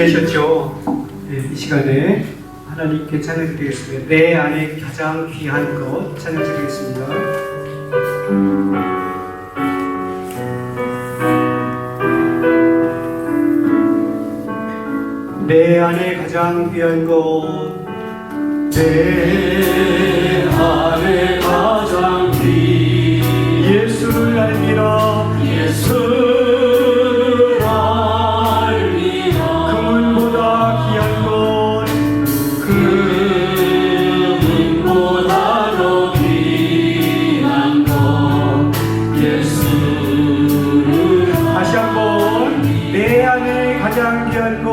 지내셨죠? 네, 이 시간에 하나님께 찬양드리겠습니다. 내 안에 가장 귀한 것 찬양드리겠습니다. 내 안에 가장 귀한 것, 내 안에 가장 귀한 예수를 알미라, 예수를 알미라. 금은보다 귀한 것, 금은보다 더 귀한 것, 예수를. 다시 한번, 내 안에 가장 귀한 것,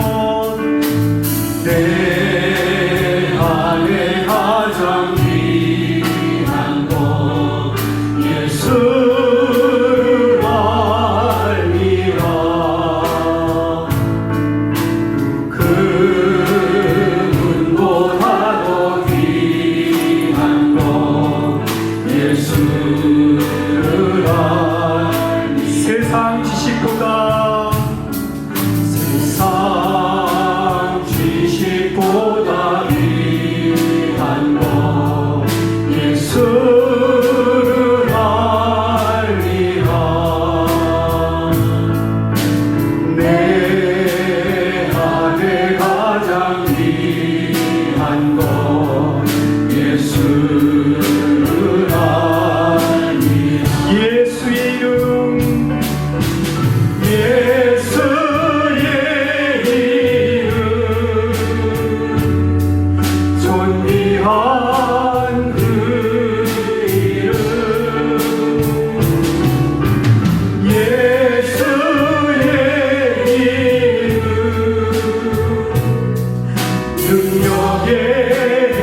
내 안에 가장 귀한 것, 예수를 알미라. 금은보다 더 귀한 것, 예수를 알미라. 세상 지식보다, 세상 지식보다 귀한 것, 예수를 알미라. 내 안에 가장 귀한 것, 예수를 알미라. 예수의 이름, 예수의 이름, 존귀한 그 이름, 예수의 이름, 능력의 그.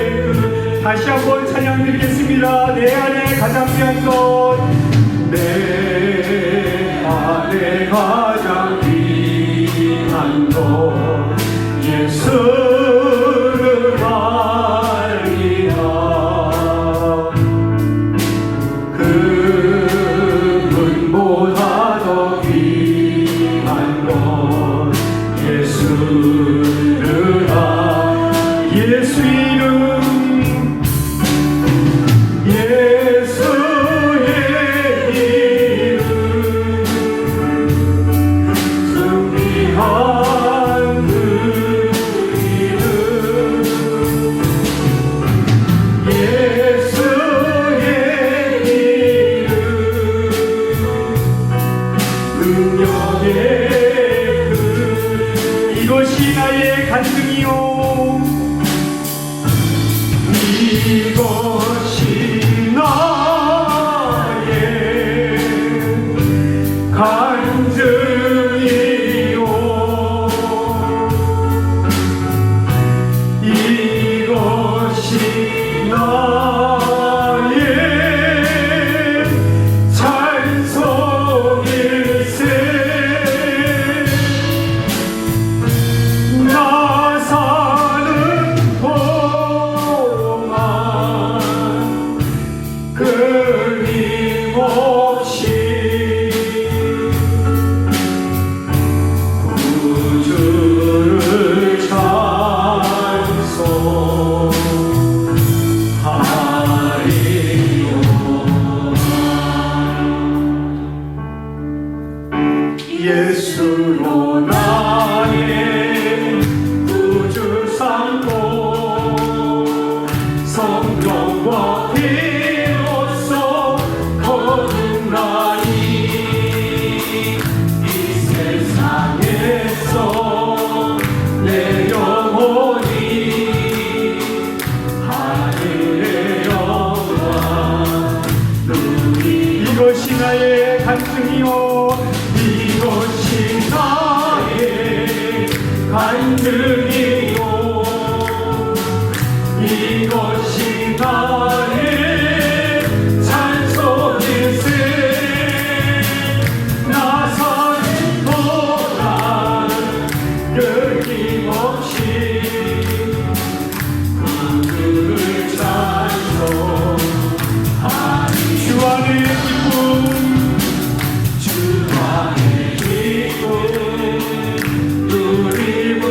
다시 한번 찬양드리겠습니다. 내 안에 가장 귀한 것, 내 안에 가장 귀한 것, 예수를 알리라. 금은보다 더 귀한 것, 예수를 알리라. 예수 이름, 예수의 이름, 존귀한 그 이름, 예수의 이름, 능력의 그. 이것이 나의 간증이요, 이것이 나의 간증이요, 이것이 나의 찬송일세. 나 사는 동안 끊임없이 구주를 찬송하리요. 예수로 나의 구주 삼고 성령과 피로써 거듭나니 이 세상에서 내 영혼이 하늘의 영광 누리. 이것이 나의 간증이요, 이것이 나의 간증이요, 이것이 나의 찬송일세. 나 사는 동안 끊임없이 구주를 찬송하리. 주 안의 기쁨, 주 안의 기쁨, 누림은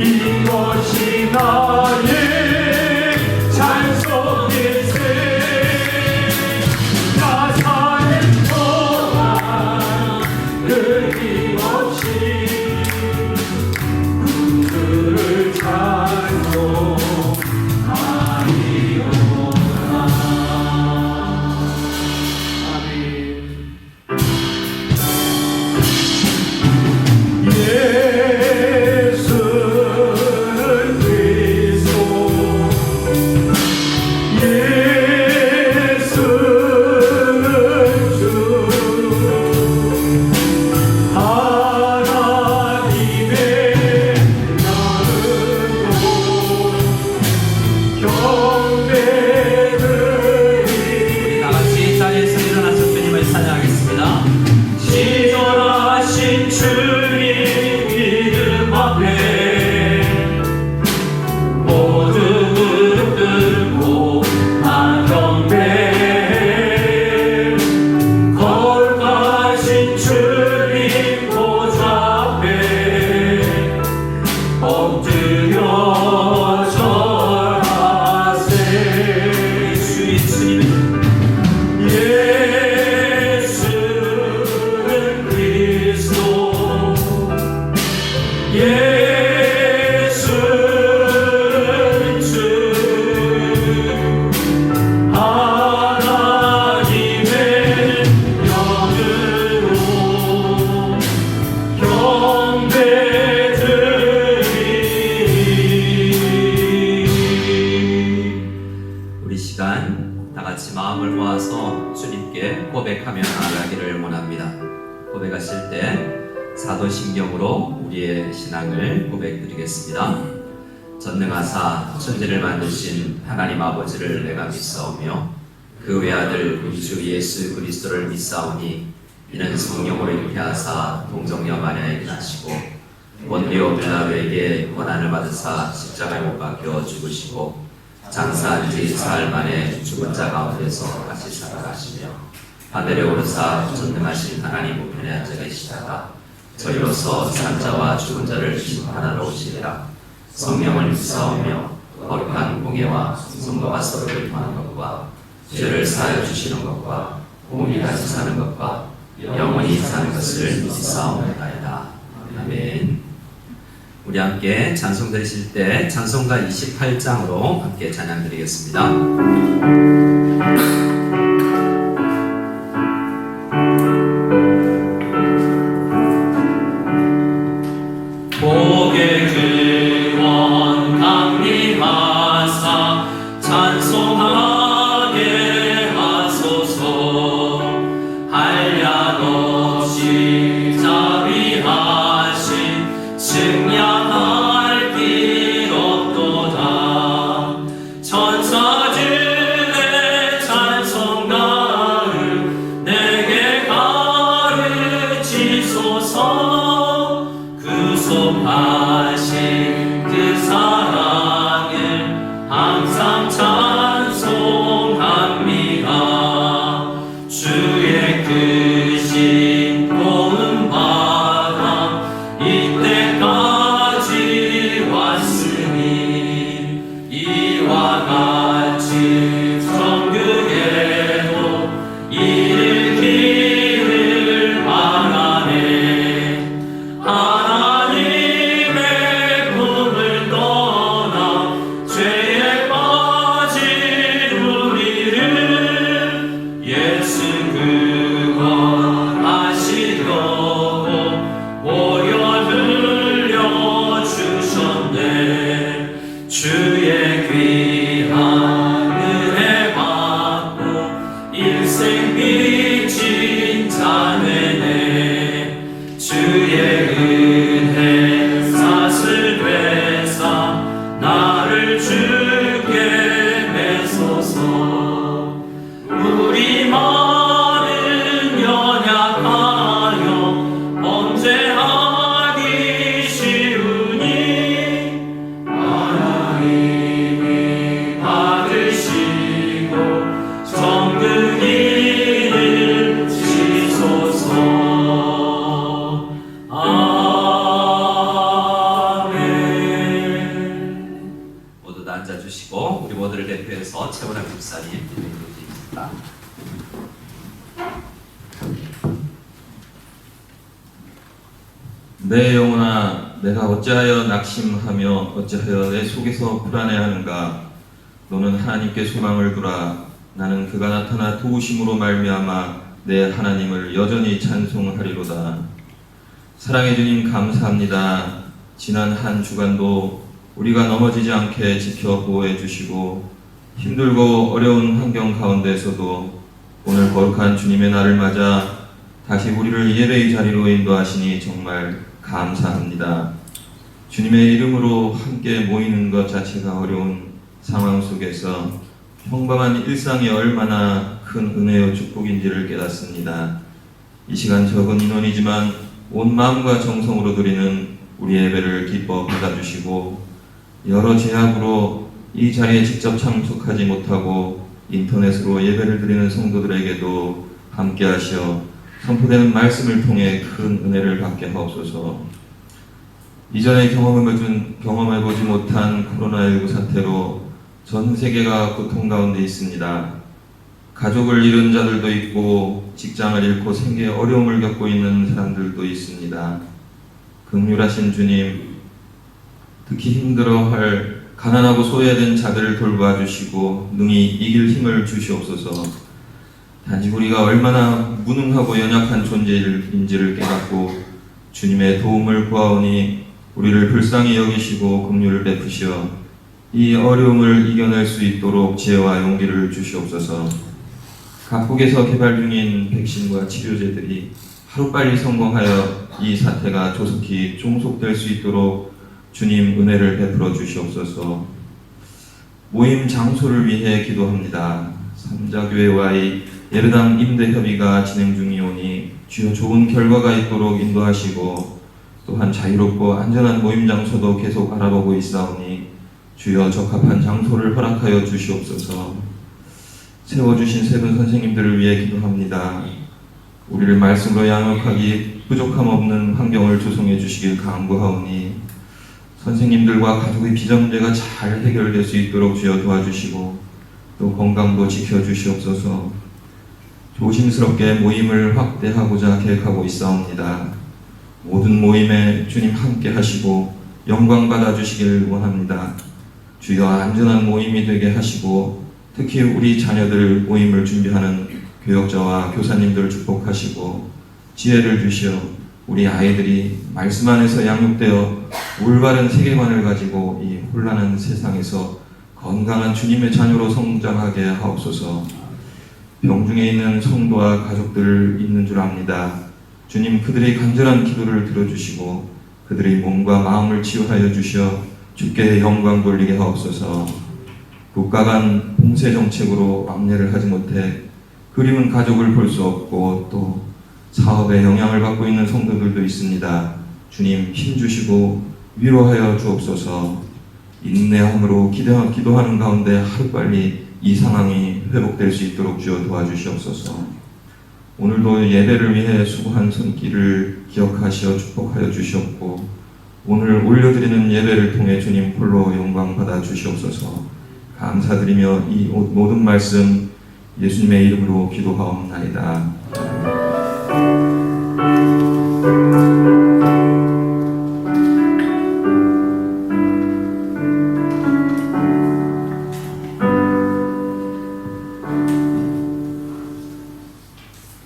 이것이 나의 찬송일세. 나 사는 동안 끊임없이 그를 찬송하리로다. 아멘. 예수는 그리스도, 예수는 주, 하나님의 나름으로 경배드리리. 다같이 자리에서 일어나서 주님을 찬양하겠습니다. 지존하신 주님 이름 앞에 모두 무릎 꿇고 한 경배. 거룩하신 주님 보좌 앞에 엎드려 절하세. 주의 주님의 예수는 그리스도, 예수는 주, 하나님의 영으로 경배드리리. 우리 시간 다 같이 마음을 모아서 주님께 고백하며 나아가기를 원합니다. 고백하실 때 사도신경으로 우리의 신앙을 고백드리겠습니다. 전능하사 천지를 만드신 하나님 아버지를 내가 믿사오며 그 외아들 우리 주 예수 그리스도를 믿사오니 이는 성령으로 잉태하사 동정녀 마리아에게 나시고 본디오 빌라도에게 고난을 받으사 십자가에 못 박혀 죽으시고 장사한 지 사흘 만에 죽은 자 가운데서 다시 살아가시며 하늘에 오르사 전능하신 하나님 우편에 앉아 계시다가 저희로서 산 자와 죽은 자를 심판하러 오시리라. 성령을 믿사오며 거룩한 공예와 성도가 서로를 통하는 것과 죄를 사하여 주시는 것과 공이 같이 사는 것과 영원히 사는 것을 믿사옵나이다. 아멘. 우리 함께 찬송 드리실 때 찬송가 28장으로 함께 찬양 드리겠습니다. 복의 근원 강림하사 찬송하게 하소서. 한량없이 자비하신 측량할 길 없도다. 천사들의 찬송가를 내게 가르치소서. 구속하신 그 사랑을 항상 찬송합니다. 주의 크신 도움받아 이때까지 왔으니 이와 같이 천국에도 이르기를 바라네. 하나님의 품을 떠나 죄에 빠진 우리를 예수 구원하시려고 오려 들려주셨네. 주의 귀한 은혜 받고 일생 빚진 자네네. 주의 은혜 사슬 되사 나를 주께 매소서. 우리 마음은 연약하여 범죄하기 쉬우니 하나님 주시고 우리 모두를 대표해서 최원학 목사님 기도해 주십니다. 내 영혼아, 내가 어찌하여 낙심하며 어찌하여 내 속에서 불안해하는가? 너는 하나님께 소망을 두라. 나는 그가 나타나 도우심으로 말미암아 내 하나님을 여전히 찬송하리로다. 사랑해 주님 감사합니다. 지난 한 주간도 우리가 넘어지지 않게 지켜 보호해 주시고 힘들고 어려운 환경 가운데서도 오늘 거룩한 주님의 날을 맞아 다시 우리를 예배의 자리로 인도하시니 정말 감사합니다. 주님의 이름으로 함께 모이는 것 자체가 어려운 상황 속에서 평범한 일상이 얼마나 큰 은혜요 축복인지를 깨닫습니다. 이 시간 적은 인원이지만 온 마음과 정성으로 드리는 우리 예배를 기뻐 받아주시고 여러 제약으로 이 자리에 직접 참석하지 못하고 인터넷으로 예배를 드리는 성도들에게도 함께 하시어 선포되는 말씀을 통해 큰 은혜를 받게 하옵소서. 이전에 경험해보지 못한 코로나19 사태로 전 세계가 고통 가운데 있습니다. 가족을 잃은 자들도 있고 직장을 잃고 생계에 어려움을 겪고 있는 사람들도 있습니다. 긍휼하신 주님, 특히 힘들어할 가난하고 소외된 자들을 돌봐주시고 능히 이길 힘을 주시옵소서. 단지 우리가 얼마나 무능하고 연약한 존재인지를 깨닫고 주님의 도움을 구하오니 우리를 불쌍히 여기시고 긍휼을 베푸시어 이 어려움을 이겨낼 수 있도록 지혜와 용기를 주시옵소서. 각국에서 개발 중인 백신과 치료제들이 하루빨리 성공하여 이 사태가 조속히 종속될 수 있도록 주님 은혜를 베풀어 주시옵소서. 모임 장소를 위해 기도합니다. 삼자교회와의 예배당 임대 협의가 진행 중이오니 주여 좋은 결과가 있도록 인도하시고 또한 자유롭고 안전한 모임 장소도 계속 알아보고 있사오니 주여 적합한 장소를 허락하여 주시옵소서. 세워주신 세 분 선생님들을 위해 기도합니다. 우리를 말씀으로 양육하기 부족함 없는 환경을 조성해 주시길 간구하오니 선생님들과 가족의 비전제가 잘 해결될 수 있도록 주여 도와주시고 또 건강도 지켜주시옵소서. 조심스럽게 모임을 확대하고자 계획하고 있사옵니다. 모든 모임에 주님 함께 하시고 영광 받아주시길 원합니다. 주여 안전한 모임이 되게 하시고 특히 우리 자녀들 모임을 준비하는 교역자와 교사님들을 축복하시고 지혜를 주시어 우리 아이들이 말씀 안에서 양육되어 올바른 세계관을 가지고 이 혼란한 세상에서 건강한 주님의 자녀로 성장하게 하옵소서. 병중에 있는 성도와 가족들 있는 줄 압니다. 주님 그들의 간절한 기도를 들어주시고 그들의 몸과 마음을 치유하여 주시어 주께 영광 돌리게 하옵소서. 국가 간 봉쇄 정책으로 왕래를 하지 못해 그리운 가족을 볼 수 없고 또 사업에 영향을 받고 있는 성도들도 있습니다. 주님 힘주시고 위로하여 주옵소서. 인내함으로 기도하는 가운데 하루빨리 이 상황이 회복될 수 있도록 주여 도와주시옵소서. 오늘도 예배를 위해 수고한 손길을 기억하시어 축복하여 주시옵고 오늘 올려드리는 예배를 통해 주님 홀로 영광 받아 주시옵소서. 감사드리며 이 모든 말씀 예수님의 이름으로 기도하옵나이다.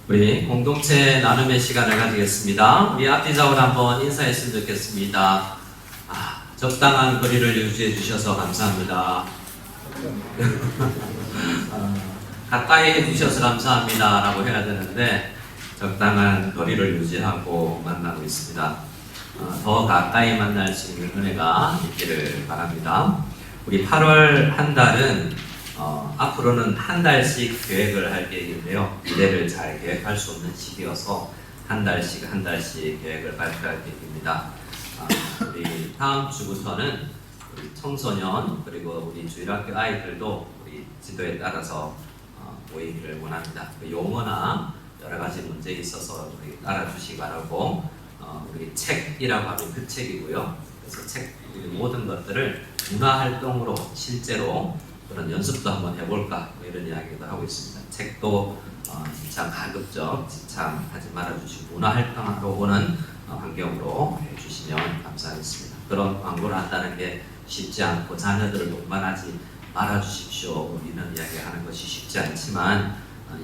우리 공동체 나눔의 시간을 가지겠습니다. 우리 앞뒤좌우로 한번 인사했으면 좋겠습니다. 적당한 거리를 유지해 주셔서 감사합니다. 가까이 해주셔서 감사합니다 라고 해야 되는데 적당한 거리를 유지하고 만나고 있습니다. 더 가까이 만날 수 있는 은혜가 있기를 바랍니다. 우리 8월 한 달은 앞으로는 한 달씩 계획을 할 계획인데요. 미래를 잘 계획할 수 없는 시기여서 한 달씩 계획을 발표할 계획입니다. 우리 다음 주부터는 우리 청소년 그리고 우리 주일학교 아이들도 우리 지도에 따라서 모이기를 원합니다. 용어나 여러 가지 문제에 있어서 우리 알아주시기 바라고 우리 책이라고 하면 그 책이고요. 그래서 책 모든 것들을 문화활동으로 실제로 그런 연습도 한번 해볼까 뭐 이런 이야기도 하고 있습니다. 책도 참 가급적 지참하지 말아주시고 문화활동하러 오는 환경으로 해주시면 감사하겠습니다. 그런 광고를 한다는 게 쉽지 않고 자녀들을 동반하지 말아주십시오 이런 이야기하는 것이 쉽지 않지만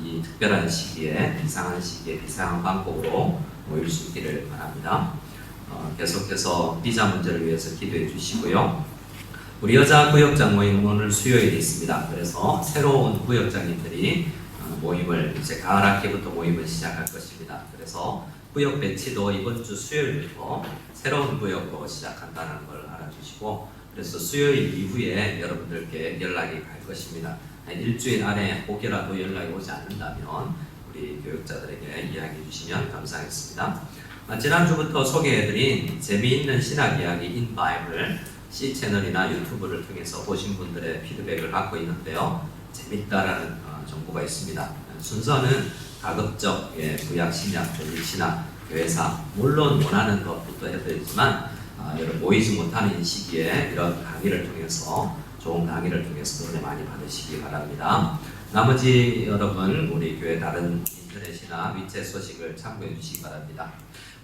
이 특별한 시기에 비상한 시기에 비상한 방법으로 모일 수 있기를 바랍니다. 계속해서 비자 문제를 위해서 기도해 주시고요. 우리 여자 구역장 모임은 오늘 수요일에 있습니다. 그래서 새로운 구역장님들이 모임을 이제 가을 학기부터 모임을 시작할 것입니다. 그래서 구역 배치도 이번 주 수요일부터 새로운 구역으로 시작한다는 걸 알아주시고 그래서 수요일 이후에 여러분들께 연락이 갈 것입니다. 일주일 안에 혹여라도 연락이 오지 않는다면 우리 교육자들에게 이야기해 주시면 감사하겠습니다. 지난주부터 소개해드린 재미있는 신학 이야기 인 바이블 C채널이나 유튜브를 통해서 보신 분들의 피드백을 받고 있는데요. 재밌다라는 정보가 있습니다. 순서는 가급적 구약, 신약, 전직 신학, 교회사 물론 원하는 것부터 해드리지만 여러분 모이지 못하는 이 시기에 이런 강의를 통해서 좋은 강의를 통해서 은혜 많이 받으시기 바랍니다. 나머지 여러분 우리 교회 다른 인터넷이나 위챗 소식을 참고해 주시기 바랍니다.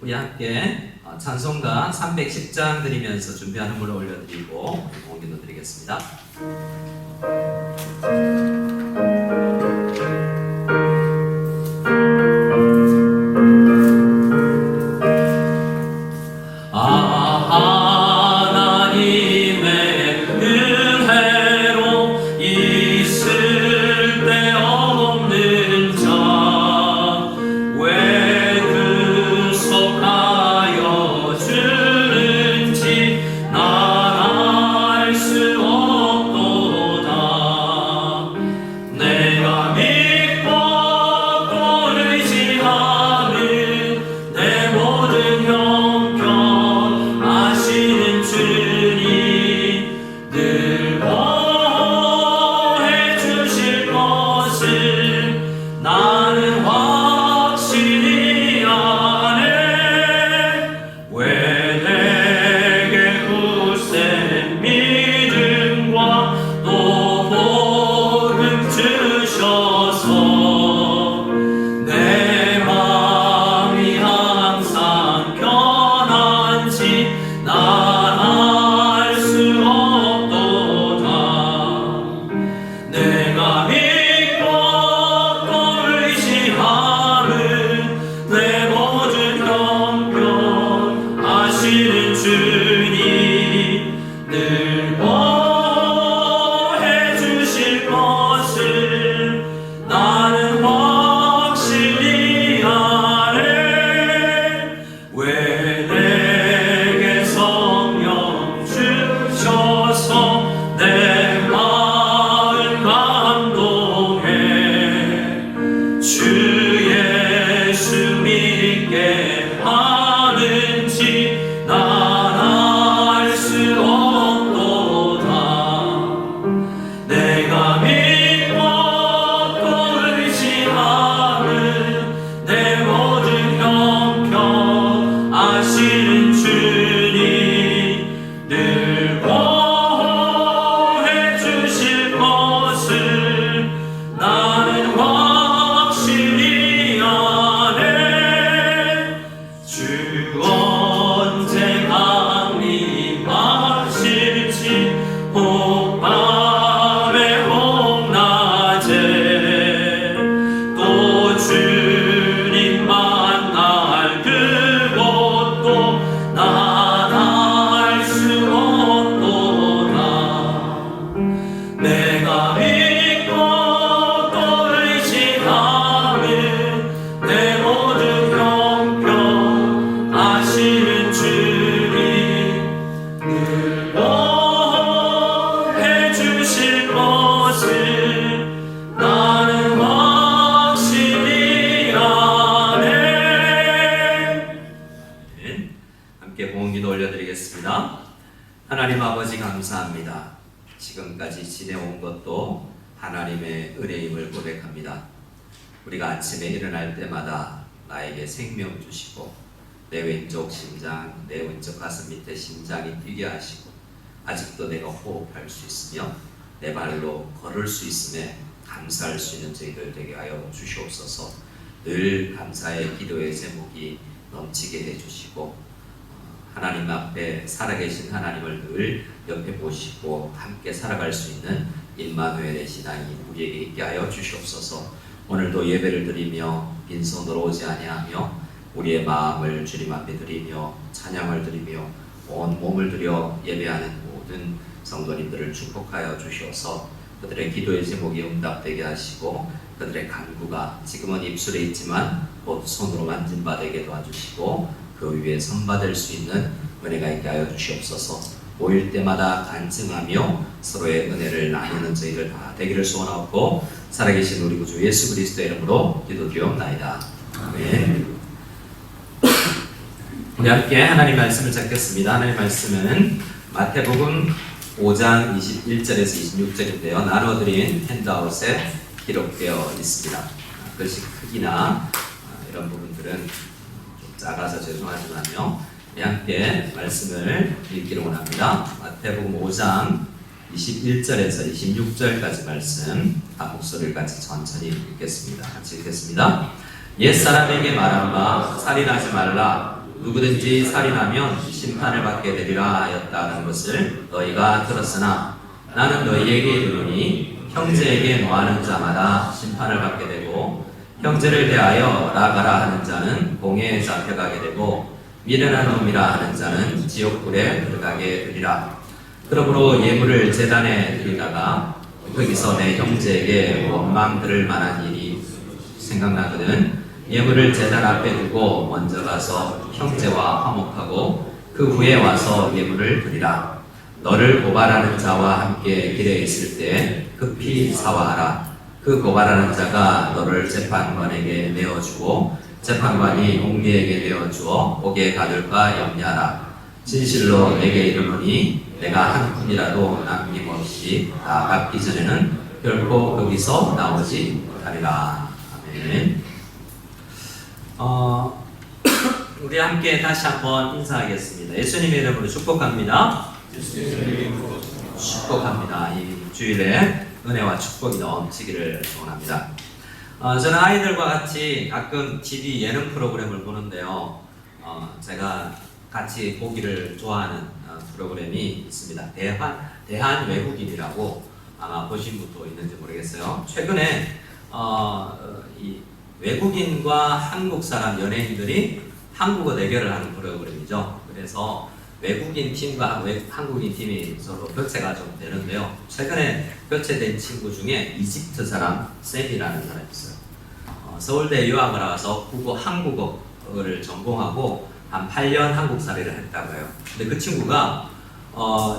우리 함께 찬송가 310장 드리면서 준비한 hum을 올려드리고 공기도 드리겠습니다. 하나님 아버지 감사합니다. 지금까지 지내온 것도 하나님의 은혜임을 고백합니다. 우리가 아침에 일어날 때마다 나에게 생명 주시고 내 왼쪽 심장, 내 왼쪽 가슴 밑에 심장이 뛰게 하시고 아직도 내가 호흡할 수 있으며 내 발로 걸을 수 있음에 감사할 수 있는 저희들 되게 하여 주시옵소서. 늘 감사의 기도의 제목이 넘치게 해주시고 하나님 앞에 살아계신 하나님을 늘 옆에 보시고 함께 살아갈 수 있는 임마누엘의 신앙이 우리에게 있게 하여 주시옵소서. 오늘도 예배를 드리며 빈손으로 오지 아니하며 우리의 마음을 주님 앞에 드리며 찬양을 드리며 온 몸을 들여 예배하는 모든 성도님들을 축복하여 주시옵소서. 그들의 기도의 제목이 응답되게 하시고 그들의 간구가 지금은 입술에 있지만 곧 손으로 만진 바 되게 도와주시고 그 위에 선받을 수 있는 은혜가 있게 하여 주시옵소서. 모일 때마다 간증하며 서로의 은혜를 나누는 저희들 다 되기를 소원하고 살아계신 우리 구주 예수 그리스도의 이름으로 기도드리옵나이다. 아멘. 우리 함께 하나님 말씀을 찾겠습니다. 하나님 말씀은 마태복음 5장 21절에서 26절인데요. 나눠드린 핸드아웃에 기록되어 있습니다. 글씨 크기나 이런 부분들은 좀 작아서 죄송하지만요. 우리 함께 말씀을 읽기를 원합니다. 마태복음 5장 21절에서 26절까지 말씀 한 목소리를 같이 천천히 읽겠습니다. 같이 읽겠습니다. 옛사람에게 말한 바 살인하지 말라. 누구든지 살인하면 심판을 받게 되리라 하였다는 것을 너희가 들었으나 나는 너희에게 이르노니 형제에게 노하는 자마다 심판을 받게 되고 형제를 대하여 나가라 하는 자는 공회에 잡혀가게 되고 미련한 놈이라 하는 자는 지옥불에 들어가게 되리라. 그러므로 예물을 제단에 드리다가 거기서 내 형제에게 원망 들을 만한 일이 생각나거든 예물을 제단 앞에 두고 먼저 가서 형제와 화목하고 그 후에 와서 예물을 드리라. 너를 고발하는 자와 함께 길에 있을 때 급히 사화하라. 그 고발하는 자가 너를 재판관에게 내어주고 재판관이 옥리에게 내어주어 옥에 가둘까 염려하라. 진실로 내게 이르노니 내가 한 푼이라도 남김없이 다 갚기 전에는 결코 거기서 나오지 못하리라. 아멘. 우리 함께 다시 한번 인사하겠습니다. 예수님의 이름으로 축복합니다. 축복합니다. 이 주일에 은혜와 축복이 넘치기를 소원합니다. 저는 아이들과 같이 가끔 TV 예능 프로그램을 보는데요. 제가 같이 보기를 좋아하는 프로그램이 있습니다. 대한 외국인이라고 아마 보신 분도 있는지 모르겠어요. 최근에 이 외국인과 한국 사람 연예인들이 한국어 대결을 하는 프로그램이죠. 그래서 외국인 팀과 한국인 팀이 서로 교체가 좀 되는데요. 최근에 교체된 친구 중에 이집트 사람 샘이라는 사람이 있어요. 서울대 유학을 와서 한국어를 전공하고 한 8년 한국살이를 했다고 해요. 근데 그 친구가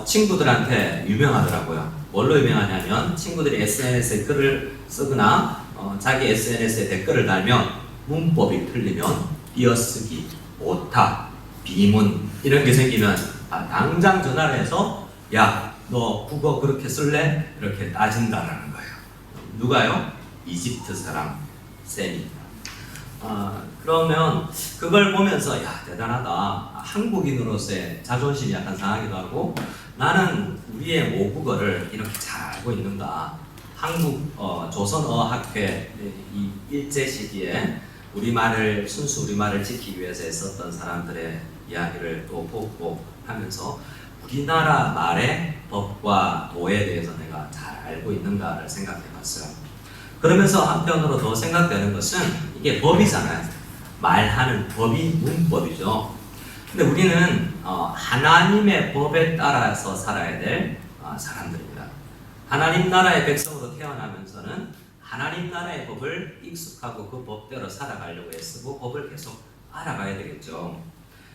친구들한테 유명하더라고요. 뭘로 유명하냐면 친구들이 SNS에 글을 쓰거나 자기 SNS에 댓글을 달면 문법이 틀리면 띄어쓰기, 오타, 비문 이런 게 생기면 당장 전화를 해서 야, 너 국어 그렇게 쓸래? 이렇게 따진다라는 거예요. 누가요? 이집트 사람 쌤이. 그러면 그걸 보면서 야, 대단하다. 한국인으로서의 자존심이 약간 상하기도 하고 나는 우리의 모국어를 이렇게 잘 알고 있는가. 한국 조선어학회 이 일제 시기에 우리말을 순수 우리말을 지키기 위해서 애썼던 사람들의 이야기를 또 보고 하면서 우리나라 말의 법과 도에 대해서 내가 잘 알고 있는가를 생각해 봤어요. 그러면서 한편으로 더 생각되는 것은 이게 법이잖아요. 말하는 법이 문법이죠. 근데 우리는 하나님의 법에 따라서 살아야 될 사람들입니다. 하나님 나라의 백성으로 태어나면서는 하나님 나라의 법을 익숙하고 그 법대로 살아가려고 애쓰고 법을 계속 알아가야 되겠죠.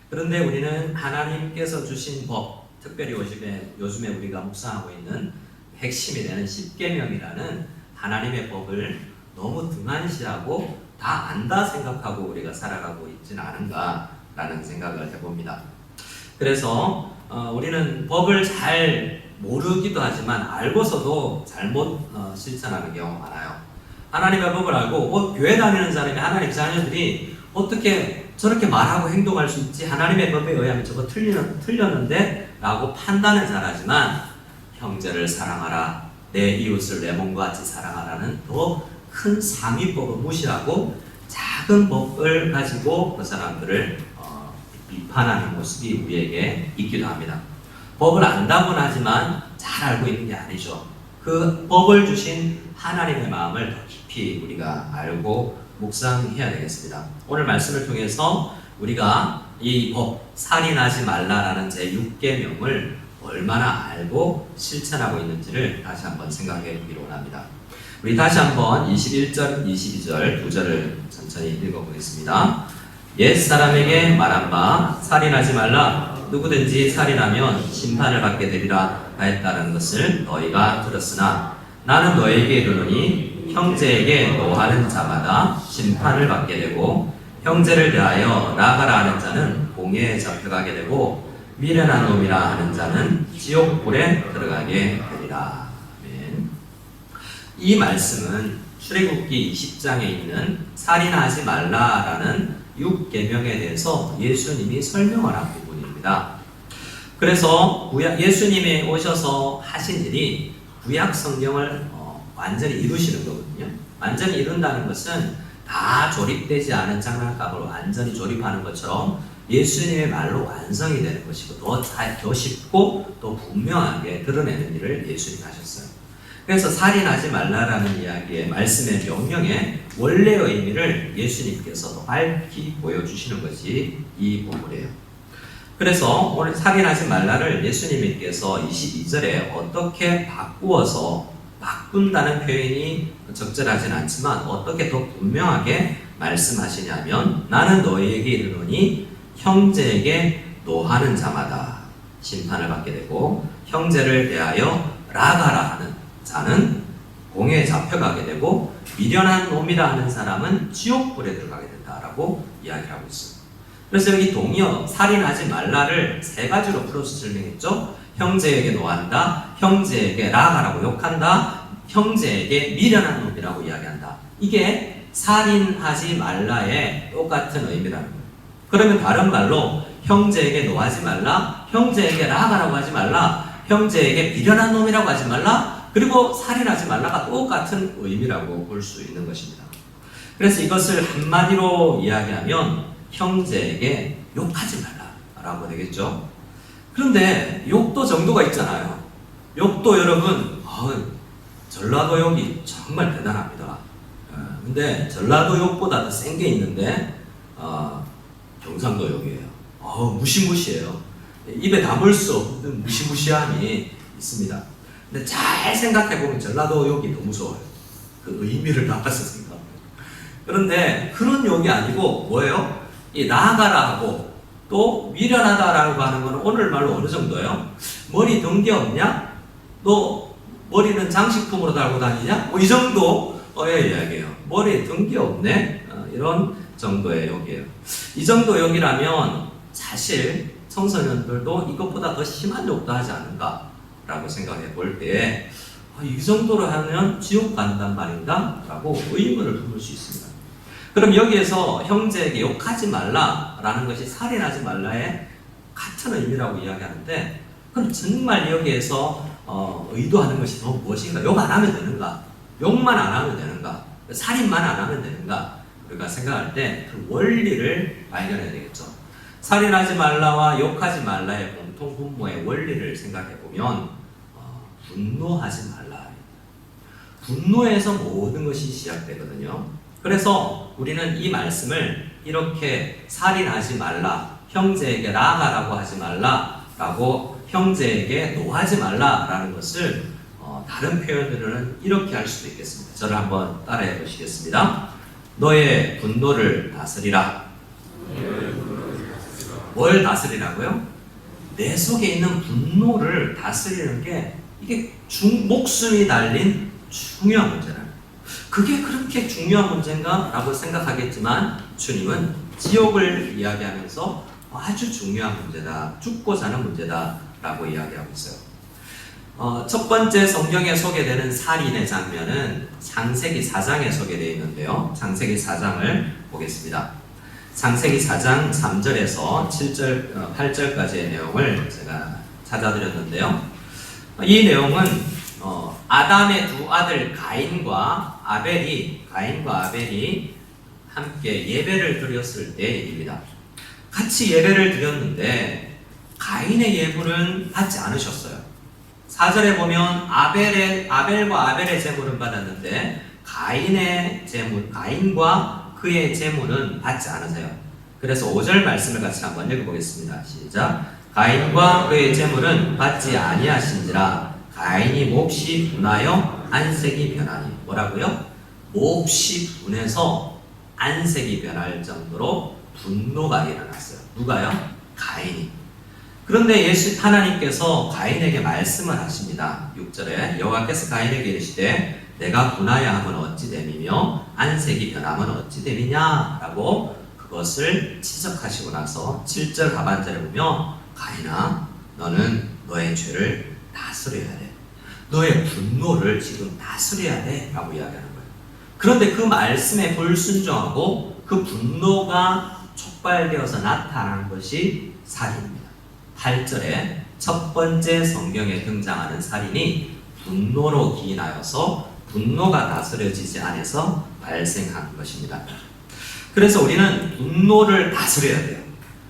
그런데 우리는 하나님께서 주신 법, 특별히 요즘에 우리가 묵상하고 있는 핵심이 되는 십계명이라는 하나님의 법을 너무 등한시하고 다 안다 생각하고 우리가 살아가고 있지는 않은가라는 생각을 해봅니다. 그래서 우리는 법을 잘 모르기도 하지만 알고서도 잘못 실천하는 경우가 많아요. 하나님의 법을 알고 교회 다니는 사람이 하나님 자녀들이 어떻게 저렇게 말하고 행동할 수 있지, 하나님의 법에 의하면 저거 틀렸는데 라고 판단은 잘하지만 형제를 사랑하라, 내 이웃을 내 몸과 같이 사랑하라는 더 큰 상위법을 무시하고 작은 법을 가지고 그 사람들을 비판하는 모습이 우리에게 있기도 합니다. 법을 안다고는 하지만 잘 알고 있는 게 아니죠. 그 법을 주신 하나님의 마음을 더 깊이 우리가 알고 묵상해야 되겠습니다. 오늘 말씀을 통해서 우리가 이 법, 살인하지 말라라는 제6계명을 얼마나 알고 실천하고 있는지를 다시 한번 생각해 보기를 원합니다. 우리 다시 한번 21절, 22절 두 절을 천천히 읽어보겠습니다. 옛사람에게 말한 바 살인하지 말라, 누구든지 살인하면 심판을 받게 되리라 하였다는 것을 너희가 들었으나 나는 너희에게 이르노니 형제에게 노하는 자마다 심판을 받게 되고 형제를 대하여 나가라 하는 자는 공회에 잡혀가게 되고 미련한 놈이라 하는 자는 지옥불에 들어가게 되리라. 아멘. 이 말씀은 출애굽기 20장에 있는 살인하지 말라라는 6계명에 대해서 예수님이 설명을 한 부분입니다. 그래서 예수님이 오셔서 하신 일이 구약 성경을 완전히 이루시는 거거든요. 완전히 이룬다는 것은 다 조립되지 않은 장난감을 완전히 조립하는 것처럼 예수님의 말로 완성이 되는 것이고 더 쉽고 또 분명하게 드러내는 일을 예수님이 하셨어요. 그래서 살인하지 말라라는 이야기의 말씀의 명령의 원래의 의미를 예수님께서 더 밝히 보여주시는 것이 이 부분이에요. 그래서 오늘 살인하지 말라를 예수님께서 22절에 어떻게 바꾼다는 표현이 적절하진 않지만 어떻게 더 분명하게 말씀하시냐면 나는 너희에게 이르노니 형제에게 노하는 자마다 심판을 받게 되고 형제를 대하여 라가라 하는 자는 공회에 잡혀가게 되고 미련한 놈이라 하는 사람은 지옥불에 들어가게 된다라고 이야기를 하고 있습니다. 그래서 여기 동의어 살인하지 말라를 세 가지로 풀어서 설명했죠. 형제에게 노한다, 형제에게 라가라고 욕한다, 형제에게 미련한 놈이라고 이야기한다. 이게 살인하지 말라의 똑같은 의미라는 거예요. 그러면 다른 말로 형제에게 노하지 말라, 형제에게 라가라고 하지 말라, 형제에게 미련한 놈이라고 하지 말라, 그리고 살인하지 말라가 똑같은 의미라고 볼 수 있는 것입니다. 그래서 이것을 한마디로 이야기하면 형제에게 욕하지 말라라고 되겠죠. 그런데 욕도 정도가 있잖아요. 욕도 여러분, 전라도 욕이 정말 대단합니다. 근데 전라도 욕보다 더 센 게 있는데 경상도 욕이에요. 무시무시해요. 입에 담을 수 없는 무시무시함이 있습니다. 근데 잘 생각해보면 전라도 욕이 더 무서워요. 그 의미를 나빠서 생각합니다. 그런데 그런 욕이 아니고 뭐예요? 이 나아가라 하고 또 미련하다라고 하는 거는 오늘 말로 어느 정도예요? 머리 든 게 없냐? 너 머리는 장식품으로 달고 다니냐? 이 정도의 이야기예요. 머리에 든 게 없네? 이런 정도의 욕이에요. 이 정도 욕이라면 사실 청소년들도 이것보다 더 심한 욕도 하지 않을까라고 생각해 볼 때에 이 정도로 하면 지옥 간단 말인가? 라고 의문을 품을 수 있습니다. 그럼 여기에서 형제에게 욕하지 말라라는 것이 살인하지 말라의 같은 의미라고 이야기하는데 그럼 정말 여기에서 의도하는 것이 더 무엇인가? 욕 안 하면 되는가? 욕만 안 하면 되는가? 살인만 안 하면 되는가? 우리가 생각할 때 그 원리를 발견해야 되겠죠. 살인하지 말라와 욕하지 말라의 공통 분모의 원리를 생각해 보면 분노하지 말라. 분노에서 모든 것이 시작되거든요. 그래서 우리는 이 말씀을 이렇게 살인하지 말라, 형제에게 나아가라고 하지 말라라고 형제에게 노하지 말라라는 것을 다른 표현으로는 이렇게 할 수도 있겠습니다. 저를 한번 따라해 보시겠습니다. 너의 분노를 다스리라. 뭘 다스리라고요? 내 속에 있는 분노를 다스리는 게 이게 목숨이 달린 중요한 문제라는 그게 그렇게 중요한 문제인가? 라고 생각하겠지만 주님은 지옥을 이야기하면서 아주 중요한 문제다. 죽고 사는 문제다. 라고 이야기하고 있어요. 첫 번째 성경에 소개되는 살인의 장면은 창세기 4장에 소개되어 있는데요. 창세기 4장을 보겠습니다. 창세기 4장 3절에서 7절, 8절까지의 내용을 제가 찾아드렸는데요. 이 내용은 아담의 두 아들 가인과 아벨이 함께 예배를 드렸을 때 얘기입니다. 같이 예배를 드렸는데 가인의 예물은 받지 않으셨어요. 4절에 보면 아벨과 아벨의 제물은 받았는데 가인과 그의 제물은 받지 않으세요. 그래서 5절 말씀을 같이 한번 읽어보겠습니다. 시작. 가인과 그의 제물은 받지 아니하신지라 가인이 몹시 분하여 안색이 변하니. 뭐라고요? 몹시 분해서 안색이 변할 정도로 분노가 일어났어요. 누가요? 가인이. 그런데 하나님께서 가인에게 말씀을 하십니다. 6절에 여호와께서 가인에게 이르시되 내가 분하여 하면 어찌 됨이며 안색이 변하면 어찌 됨이냐 라고 그것을 지적하시고 나서 7절 하반절에 보면 가인아 너는 너의 죄를 다스려야 돼. 너의 분노를 지금 다스려야 돼 라고 이야기하는 거예요. 그런데 그 말씀에 불순종하고 그 분노가 촉발되어서 나타난 것이 살인입니다. 8절에 첫 번째 성경에 등장하는 살인이 분노로 기인하여서 분노가 다스려지지 않아서 발생한 것입니다. 그래서 우리는 분노를 다스려야 돼요.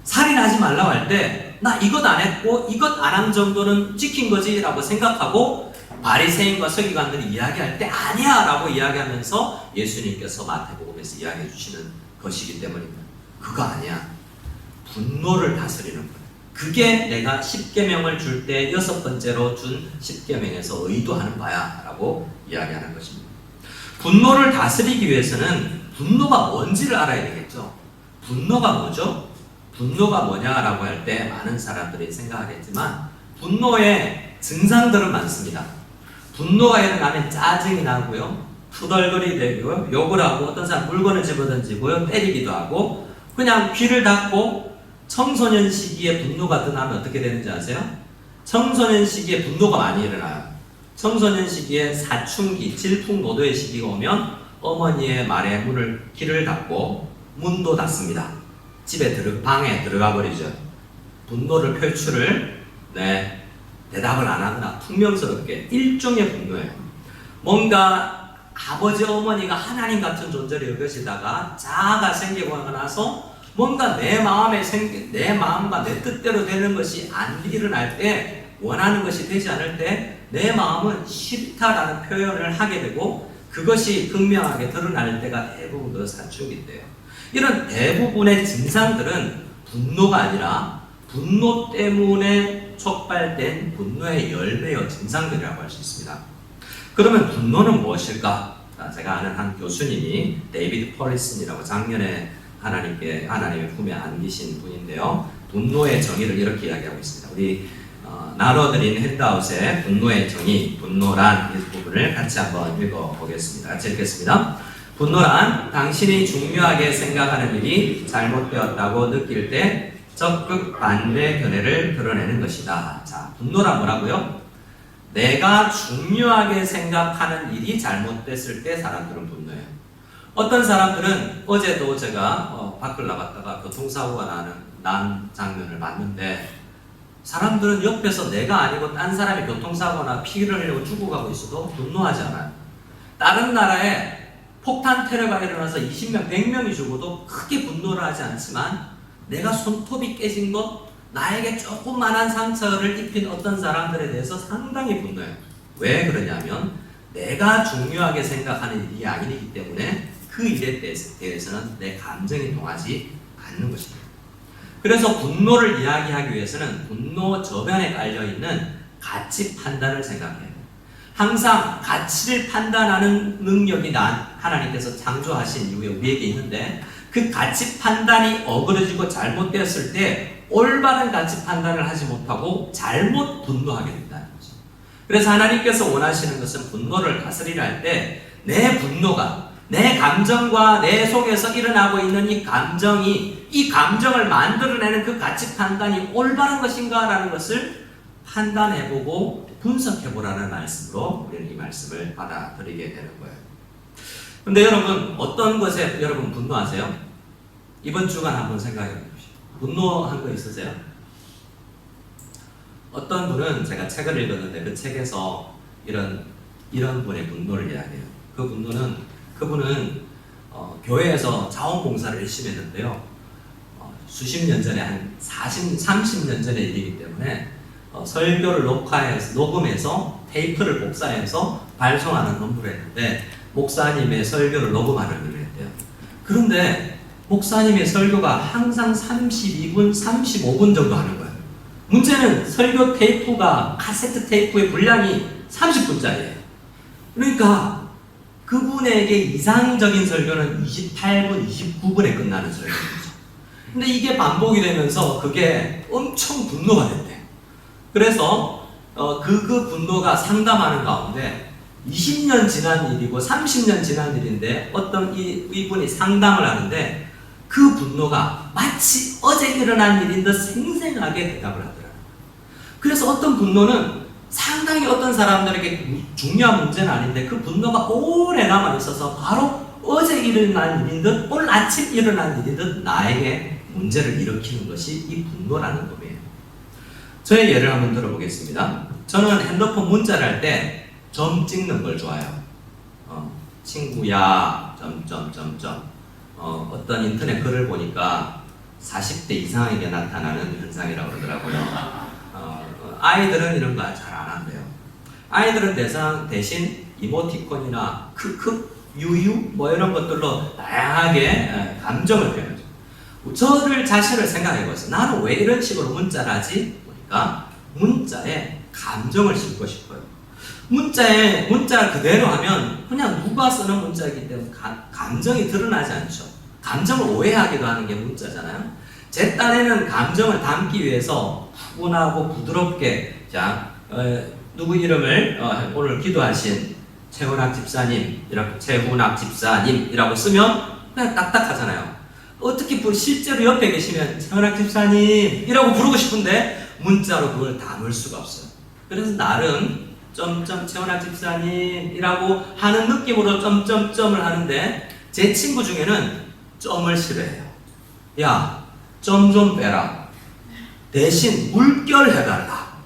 살인하지 말라고 할 때 나 이것 안 했고 이것 안 한 정도는 지킨 거지 라고 생각하고 바리새인과 서기관들이 이야기할 때 아니야 라고 이야기하면서 예수님께서 마태복음에서 이야기해 주시는 것이기 때문입니다. 그거 아니야. 분노를 다스리는 거예요. 그게 내가 십계명을 줄 때 6번째로 준 십계명에서 의도하는 바야 라고 이야기하는 것입니다. 분노를 다스리기 위해서는 분노가 뭔지를 알아야 되겠죠. 분노가 뭐죠? 분노가 뭐냐라고 할 때 많은 사람들이 생각하겠지만 분노의 증상들은 많습니다. 분노가 일어나면 짜증이 나고요, 투덜거리게 되고요, 욕을 하고 어떤 사람 물건을 집어던지고요, 때리기도 하고 그냥 귀를 닫고. 청소년 시기에 분노가 드나면 어떻게 되는지 아세요? 청소년 시기에 분노가 많이 일어나요. 청소년 시기에 사춘기, 질풍노도의 시기가 오면 어머니의 말에 귀를 닫고 문도 닫습니다. 방에 들어가 버리죠. 분노를 표출을 대답을 안 하거나 퉁명스럽게 일종의 분노예요. 뭔가 아버지 어머니가 하나님 같은 존재를 여기시다가 자아가 생기고 나서 뭔가 내 마음과 내 뜻대로 되는 것이 안 일어날 때, 원하는 것이 되지 않을 때 내 마음은 싫다라는 표현을 하게 되고 그것이 극명하게 드러날 때가 대부분 그 사춘기 때예요. 이런 대부분의 증상들은 분노가 아니라 분노 때문에 촉발된 분노의 열매요 증상들이라고 할 수 있습니다. 그러면 분노는 무엇일까? 제가 아는 한 교수님이 데이비드 폴리슨이라고 작년에 하나님의 품에 안기신 분인데요. 분노의 정의를 이렇게 이야기하고 있습니다. 우리 나눠드린 핸드아웃의 분노의 정의, 분노란 이 부분을 같이 한번 읽어보겠습니다. 같이 읽겠습니다. 분노란 당신이 중요하게 생각하는 일이 잘못되었다고 느낄 때 적극 반대 견해를 드러내는 것이다. 자, 분노란 뭐라고요? 내가 중요하게 생각하는 일이 잘못됐을 때 사람들은 분노해요. 어떤 사람들은 어제도 제가 밖을 나갔다가 교통사고가 난 장면을 봤는데 사람들은 옆에서 내가 아니고 딴 사람이 교통사고나 피를 흘리고 죽어가고 있어도 분노하지 않아요. 다른 나라에 폭탄 테러가 일어나서 20명, 100명이 죽어도 크게 분노를 하지 않지만 내가 손톱이 깨진 것, 나에게 조그만한 상처를 입힌 어떤 사람들에 대해서 상당히 분노해요. 왜 그러냐면 내가 중요하게 생각하는 일이 아니기 때문에 그 일에 대해서는 내 감정이 동하지 않는 것입니다. 그래서 분노를 이야기하기 위해서는 분노 저변에 깔려있는 가치 판단을 생각해야 돼요. 항상 가치를 판단하는 능력이 하나님께서 창조하신 이후에 우리에게 있는데 그 가치 판단이 어그러지고 잘못되었을 때 올바른 가치 판단을 하지 못하고 잘못 분노하게 된다는 거죠. 그래서 하나님께서 원하시는 것은 분노를 다스리려 할 때 내 분노가 내 감정과 내 속에서 일어나고 있는 이 감정을 만들어내는 그 가치 판단이 올바른 것인가 라는 것을 판단해보고 분석해보라는 말씀으로 우리는 이 말씀을 받아들이게 되는 거예요. 근데 여러분, 어떤 것에 여러분 분노하세요? 이번 주간 한번 생각해 보십시오. 분노한 거 있으세요? 어떤 분은 제가 책을 읽었는데 그 책에서 이런 분의 분노를 이야기해요. 그분은 교회에서 자원봉사를 열심히 했는데요. 수십 년 전에 한 30년 전의 일이기 때문에 설교를 녹음해서 테이프를 복사해서 발송하는 업무를 했는데 목사님의 설교를 녹음하는 일을 했대요. 그런데 목사님의 설교가 항상 32분, 35분 정도 하는 거예요. 문제는 설교 테이프가 카세트 테이프의 분량이 30분짜리예요. 그러니까 그분에게 이상적인 설교는 28분, 29분에 끝나는 설교죠. 근데 이게 반복이 되면서 그게 엄청 분노가 됐대요. 그래서 그 분노가 상담하는 가운데 20년 지난 일이고 30년 지난 일인데 어떤 이분이 상담을 하는데 그 분노가 마치 어제 일어난 일인 듯 생생하게 대답을 하더라고요. 그래서 어떤 분노는 상당히 어떤 사람들에게 중요한 문제는 아닌데 그 분노가 오래 남아있어서 바로 어제 일어난 일인 듯 오늘 아침 일어난 일인 듯 나에게 문제를 일으키는 것이 이 분노라는 법이에요. 저의 예를 한번 들어보겠습니다. 저는 핸드폰 문자를 할 때 점 찍는 걸 좋아해요. 친구야 어떤 인터넷 글을 보니까 40대 이상에게 나타나는 현상이라고 그러더라고요. 아이들은 이런 거 잘 안 한대요. 아이들은 대신 이모티콘이나 크크, 유유 뭐 이런 것들로 다양하게 감정을 표현하죠. 저를 자신을 생각해봤어요. 나는 왜 이런 식으로 문자를 하지? 보니까 문자에 감정을 싣고 싶어요. 문자 그대로 하면 그냥 누가 쓰는 문자이기 때문에 감정이 드러나지 않죠. 감정을 오해하기도 하는 게 문자잖아요. 제 딴에는 감정을 담기 위해서 푸근하고 부드럽게 누구 이름을 오늘 기도하신 최훈학 집사님이라고 쓰면 그냥 딱딱하잖아요. 어떻게 실제로 옆에 계시면 최훈학 집사님이라고 부르고 싶은데 문자로 그걸 담을 수가 없어요. 그래서 나름 최훈학 집사님이라고 하는 느낌으로 점점점을 하는데 제 친구 중에는 점을 싫어해요. 야, 점 좀 빼라. 대신 물결 해달라.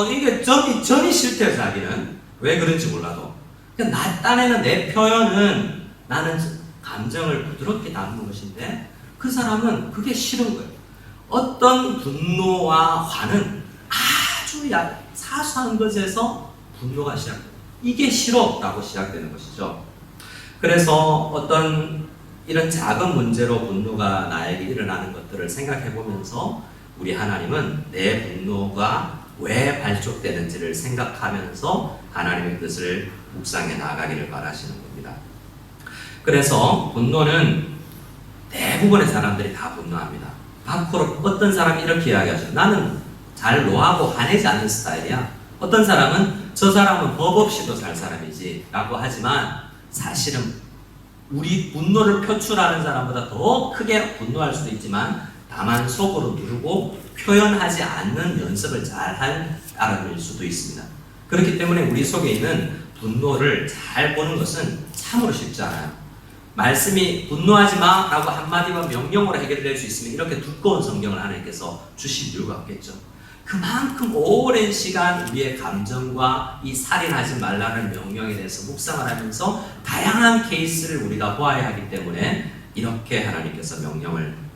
이게 전이 싫대요, 자기는. 왜 그런지 몰라도. 그러니까 나 딴에는 내 표현은 나는 감정을 부드럽게 담는 것인데 그 사람은 그게 싫은 거예요. 어떤 분노와 화는 아주 사소한 것에서 분노가 시작돼요. 이게 싫어라고 시작되는 것이죠. 그래서 어떤 이런 작은 문제로 분노가 나에게 일어나는 것들을 생각해 보면서 우리 하나님은 내 분노가 왜 발족되는지를 생각하면서 하나님의 뜻을 묵상해 나가기를 바라시는 겁니다. 그래서 분노는 대부분의 사람들이 다 분노합니다. 밖으로 어떤 사람이 이렇게 이야기하죠. 나는 잘 노하고 화내지 않는 스타일이야. 어떤 사람은 저 사람은 법 없이도 살 사람이지 라고 하지만 사실은 우리 분노를 표출하는 사람보다 더 크게 분노할 수도 있지만 다만 속으로 누르고 표현하지 않는 연습을 잘 알아볼 수도 있습니다. 그렇기 때문에 우리 속에 있는 분노를 잘 보는 것은 참으로 쉽지 않아요. 말씀이 분노하지 마 라고 한마디만 명령으로 해결될 수 있으면 이렇게 두꺼운 성경을 하나님께서 주신 이유가 없겠죠. 그만큼 오랜 시간 우리의 감정과 이 살인하지 말라는 명령에 대해서 묵상을 하면서 다양한 케이스를 우리가 보아야 하기 때문에 이렇게 하나님께서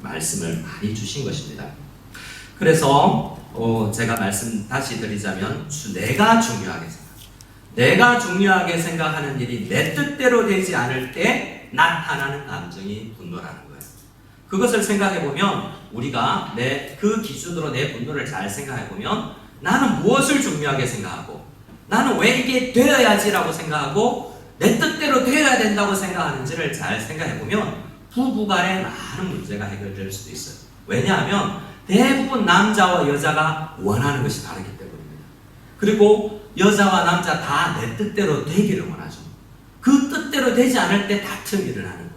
말씀을 많이 주신 것입니다. 그래서 제가 말씀 다시 드리자면 내가 중요하게 생각하는 일이 내 뜻대로 되지 않을 때 나타나는 감정이 분노라는 거예요. 그것을 생각해보면 우리가 그 기준으로 내 분노를 잘 생각해보면 나는 무엇을 중요하게 생각하고 나는 왜 이게 되어야지라고 생각하고 내 뜻대로 되어야 된다고 생각하는지를 잘 생각해보면 부부간에 많은 문제가 해결될 수도 있어요. 왜냐하면 대부분 남자와 여자가 원하는 것이 다르기 때문입니다. 그리고 여자와 남자 다 내 뜻대로 되기를 원하죠. 그 뜻대로 되지 않을 때 다툼이 일어나는 거예요.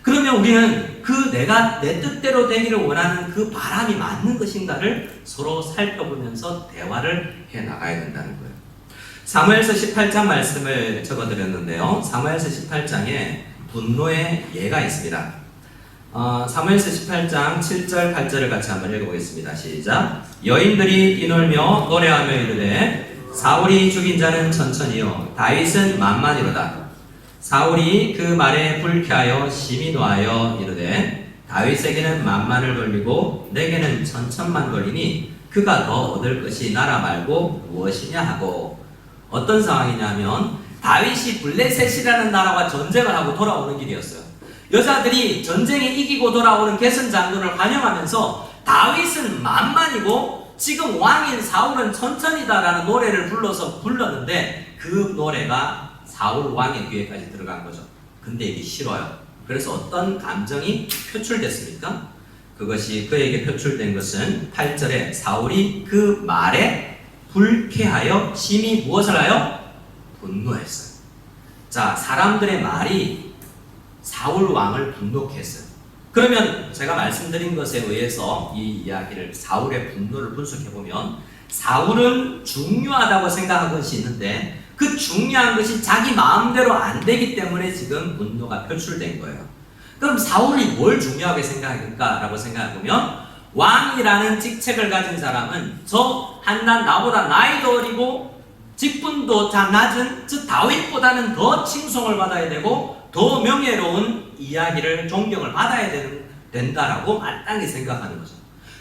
그러면 우리는 내가 내 뜻대로 되기를 원하는 그 바람이 맞는 것인가를 서로 살펴보면서 대화를 해나가야 된다는 거예요. 사무엘서 18장 말씀을 적어드렸는데요. 사무엘서 18장에 분노의 예가 있습니다. 사무엘서 18장 7절 8절을 같이 한번 읽어보겠습니다. 시작. 여인들이 뛰놀며 노래하며 이르되 사울이 죽인 자는 천천히요 다윗은 만만이로다. 사울이 그 말에 불쾌하여 심히 노하여 이르되 다윗에게는 만만을 돌리고 내게는 천천만 돌리니 그가 더 얻을 것이 나라 말고 무엇이냐 하고. 어떤 상황이냐면 다윗이 블레셋이라는 나라와 전쟁을 하고 돌아오는 길이었어요. 여자들이 전쟁에 이기고 돌아오는 게슨 장군을 환영하면서 다윗은 만만이고 지금 왕인 사울은 천천히다라는 노래를 불렀는데 그 노래가 사울 왕의 귀에까지 들어간 거죠. 근데 이게 싫어요. 그래서 어떤 감정이 표출됐습니까? 그것이 그에게 표출된 것은 8절에 사울이 그 말에 불쾌하여 심히 무엇을 하여? 분노했어요. 자, 사람들의 말이 사울 왕을 분노케 했어요. 그러면 제가 말씀드린 것에 의해서 이 이야기를 사울의 분노를 분석해보면 사울은 중요하다고 생각한 것이 있는데 그 중요한 것이 자기 마음대로 안 되기 때문에 지금 분노가 표출된 거예요. 그럼 사울이 뭘 중요하게 생각할까라고 생각해보면 왕이라는 직책을 가진 사람은 나보다 나이도 어리고 직분도 낮은 즉 다윗보다는 더 칭송을 받아야 되고 더 명예로운 이야기를 존경을 받아야 된다라고 마땅히 생각하는 거죠.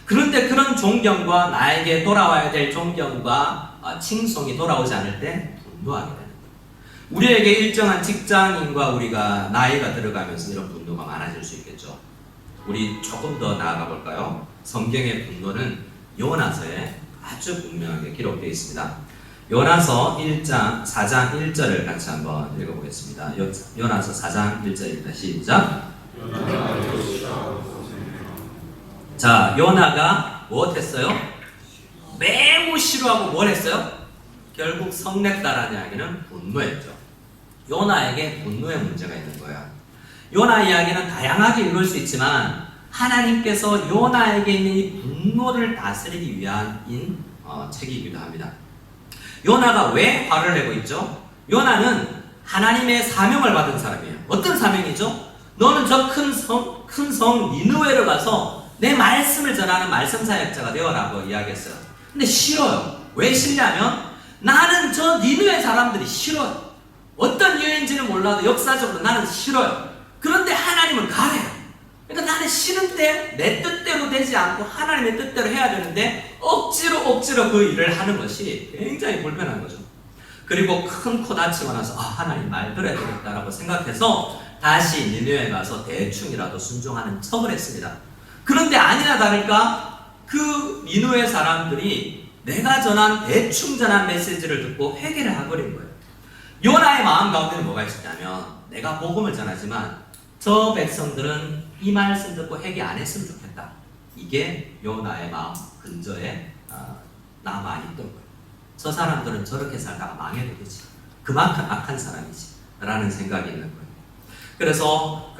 그런데 그런 존경과 나에게 돌아와야 될 존경과 칭송이 돌아오지 않을 때 분노하게 되는 거예요. 우리에게 일정한 직장인과 우리가 나이가 들어가면서 이런 분노가 많아질 수 있겠죠. 우리 조금 더 나아가 볼까요? 성경의 분노는 요나서에 아주 분명하게 기록되어 있습니다. 요나서 4장 1절을 같이 한번 읽어보겠습니다. 요나서 4장 1절입니다. 시작. 자, 요나가 무엇했어요? 매우 싫어하고 뭘 했어요? 결국 성냈다라는 이야기는 분노했죠. 요나에게 분노의 문제가 있는 거예요. 요나 이야기는 다양하게 읽을 수 있지만 하나님께서 요나에게 있는 이 분노를 다스리기 위한 책이기도 합니다. 요나가 왜 화를 내고 있죠? 요나는 하나님의 사명을 받은 사람이에요. 어떤 사명이죠? 너는 저 큰 성 니느웨로 가서 내 말씀을 전하는 말씀사역자가 되어라고 이야기했어요. 근데 싫어요. 왜 싫냐면 나는 저 니느웨 사람들이 싫어요. 어떤 이유인지는 몰라도 역사적으로 나는 싫어요. 그런데 하나님은 가래요. 그러니까 나는 싫은데 내 뜻대로 되지 않고 하나님의 뜻대로 해야 되는데 억지로 그 일을 하는 것이 굉장히 불편한 거죠. 그리고 큰 코 다치고 나서 하나님 말 들어야 되겠다라고 생각해서 다시 니느웨에 가서 대충이라도 순종하는 척을 했습니다. 그런데 아니나 다를까 그 니느웨 사람들이 내가 대충 전한 메시지를 듣고 회개를 해버린 거예요. 요나의 마음 가운데는 뭐가 있었냐면 내가 복음을 전하지만 저 백성들은 이 말씀 듣고 회개 안 했으면 좋겠다. 이게 요나의 마음 근저에 남아있던 거예요. 저 사람들은 저렇게 살다가 망해도 되지. 그만큼 악한 사람이지. 라는 생각이 있는 거예요. 그래서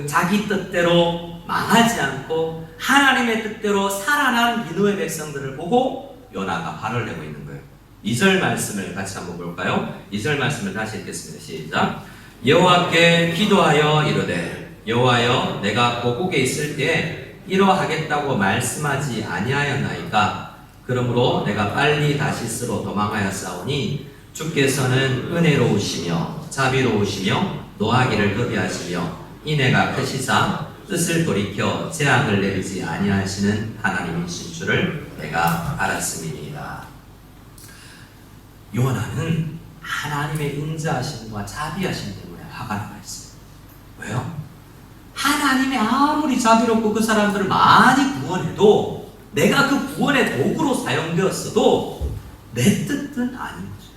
자기 뜻대로 망하지 않고 하나님의 뜻대로 살아난 니느웨 백성들을 보고 요나가 화를 내고 있는 거예요. 2절 말씀을 같이 한번 볼까요? 2절 말씀을 다시 읽겠습니다. 시작. 여호와께 기도하여 이르되 여호와여 내가 고국에 있을 때에 이러하겠다고 말씀하지 아니하였나이까. 그러므로 내가 빨리 다시스로 도망하였사오니 주께서는 은혜로우시며 자비로우시며 노하기를 더디하시며 인애가 크시사 뜻을 돌이켜 재앙을 내리지 아니하시는 하나님이신 줄을 내가 알았음이니이다. 요나는 하나님의 인자하심과 자비하심 때문에 화가 나가 있어요. 왜요? 하나님이 아무리 자비롭고 그 사람들을 많이 구원해도 내가 그 구원의 도구로 사용되었어도 내 뜻은 아닌 거죠.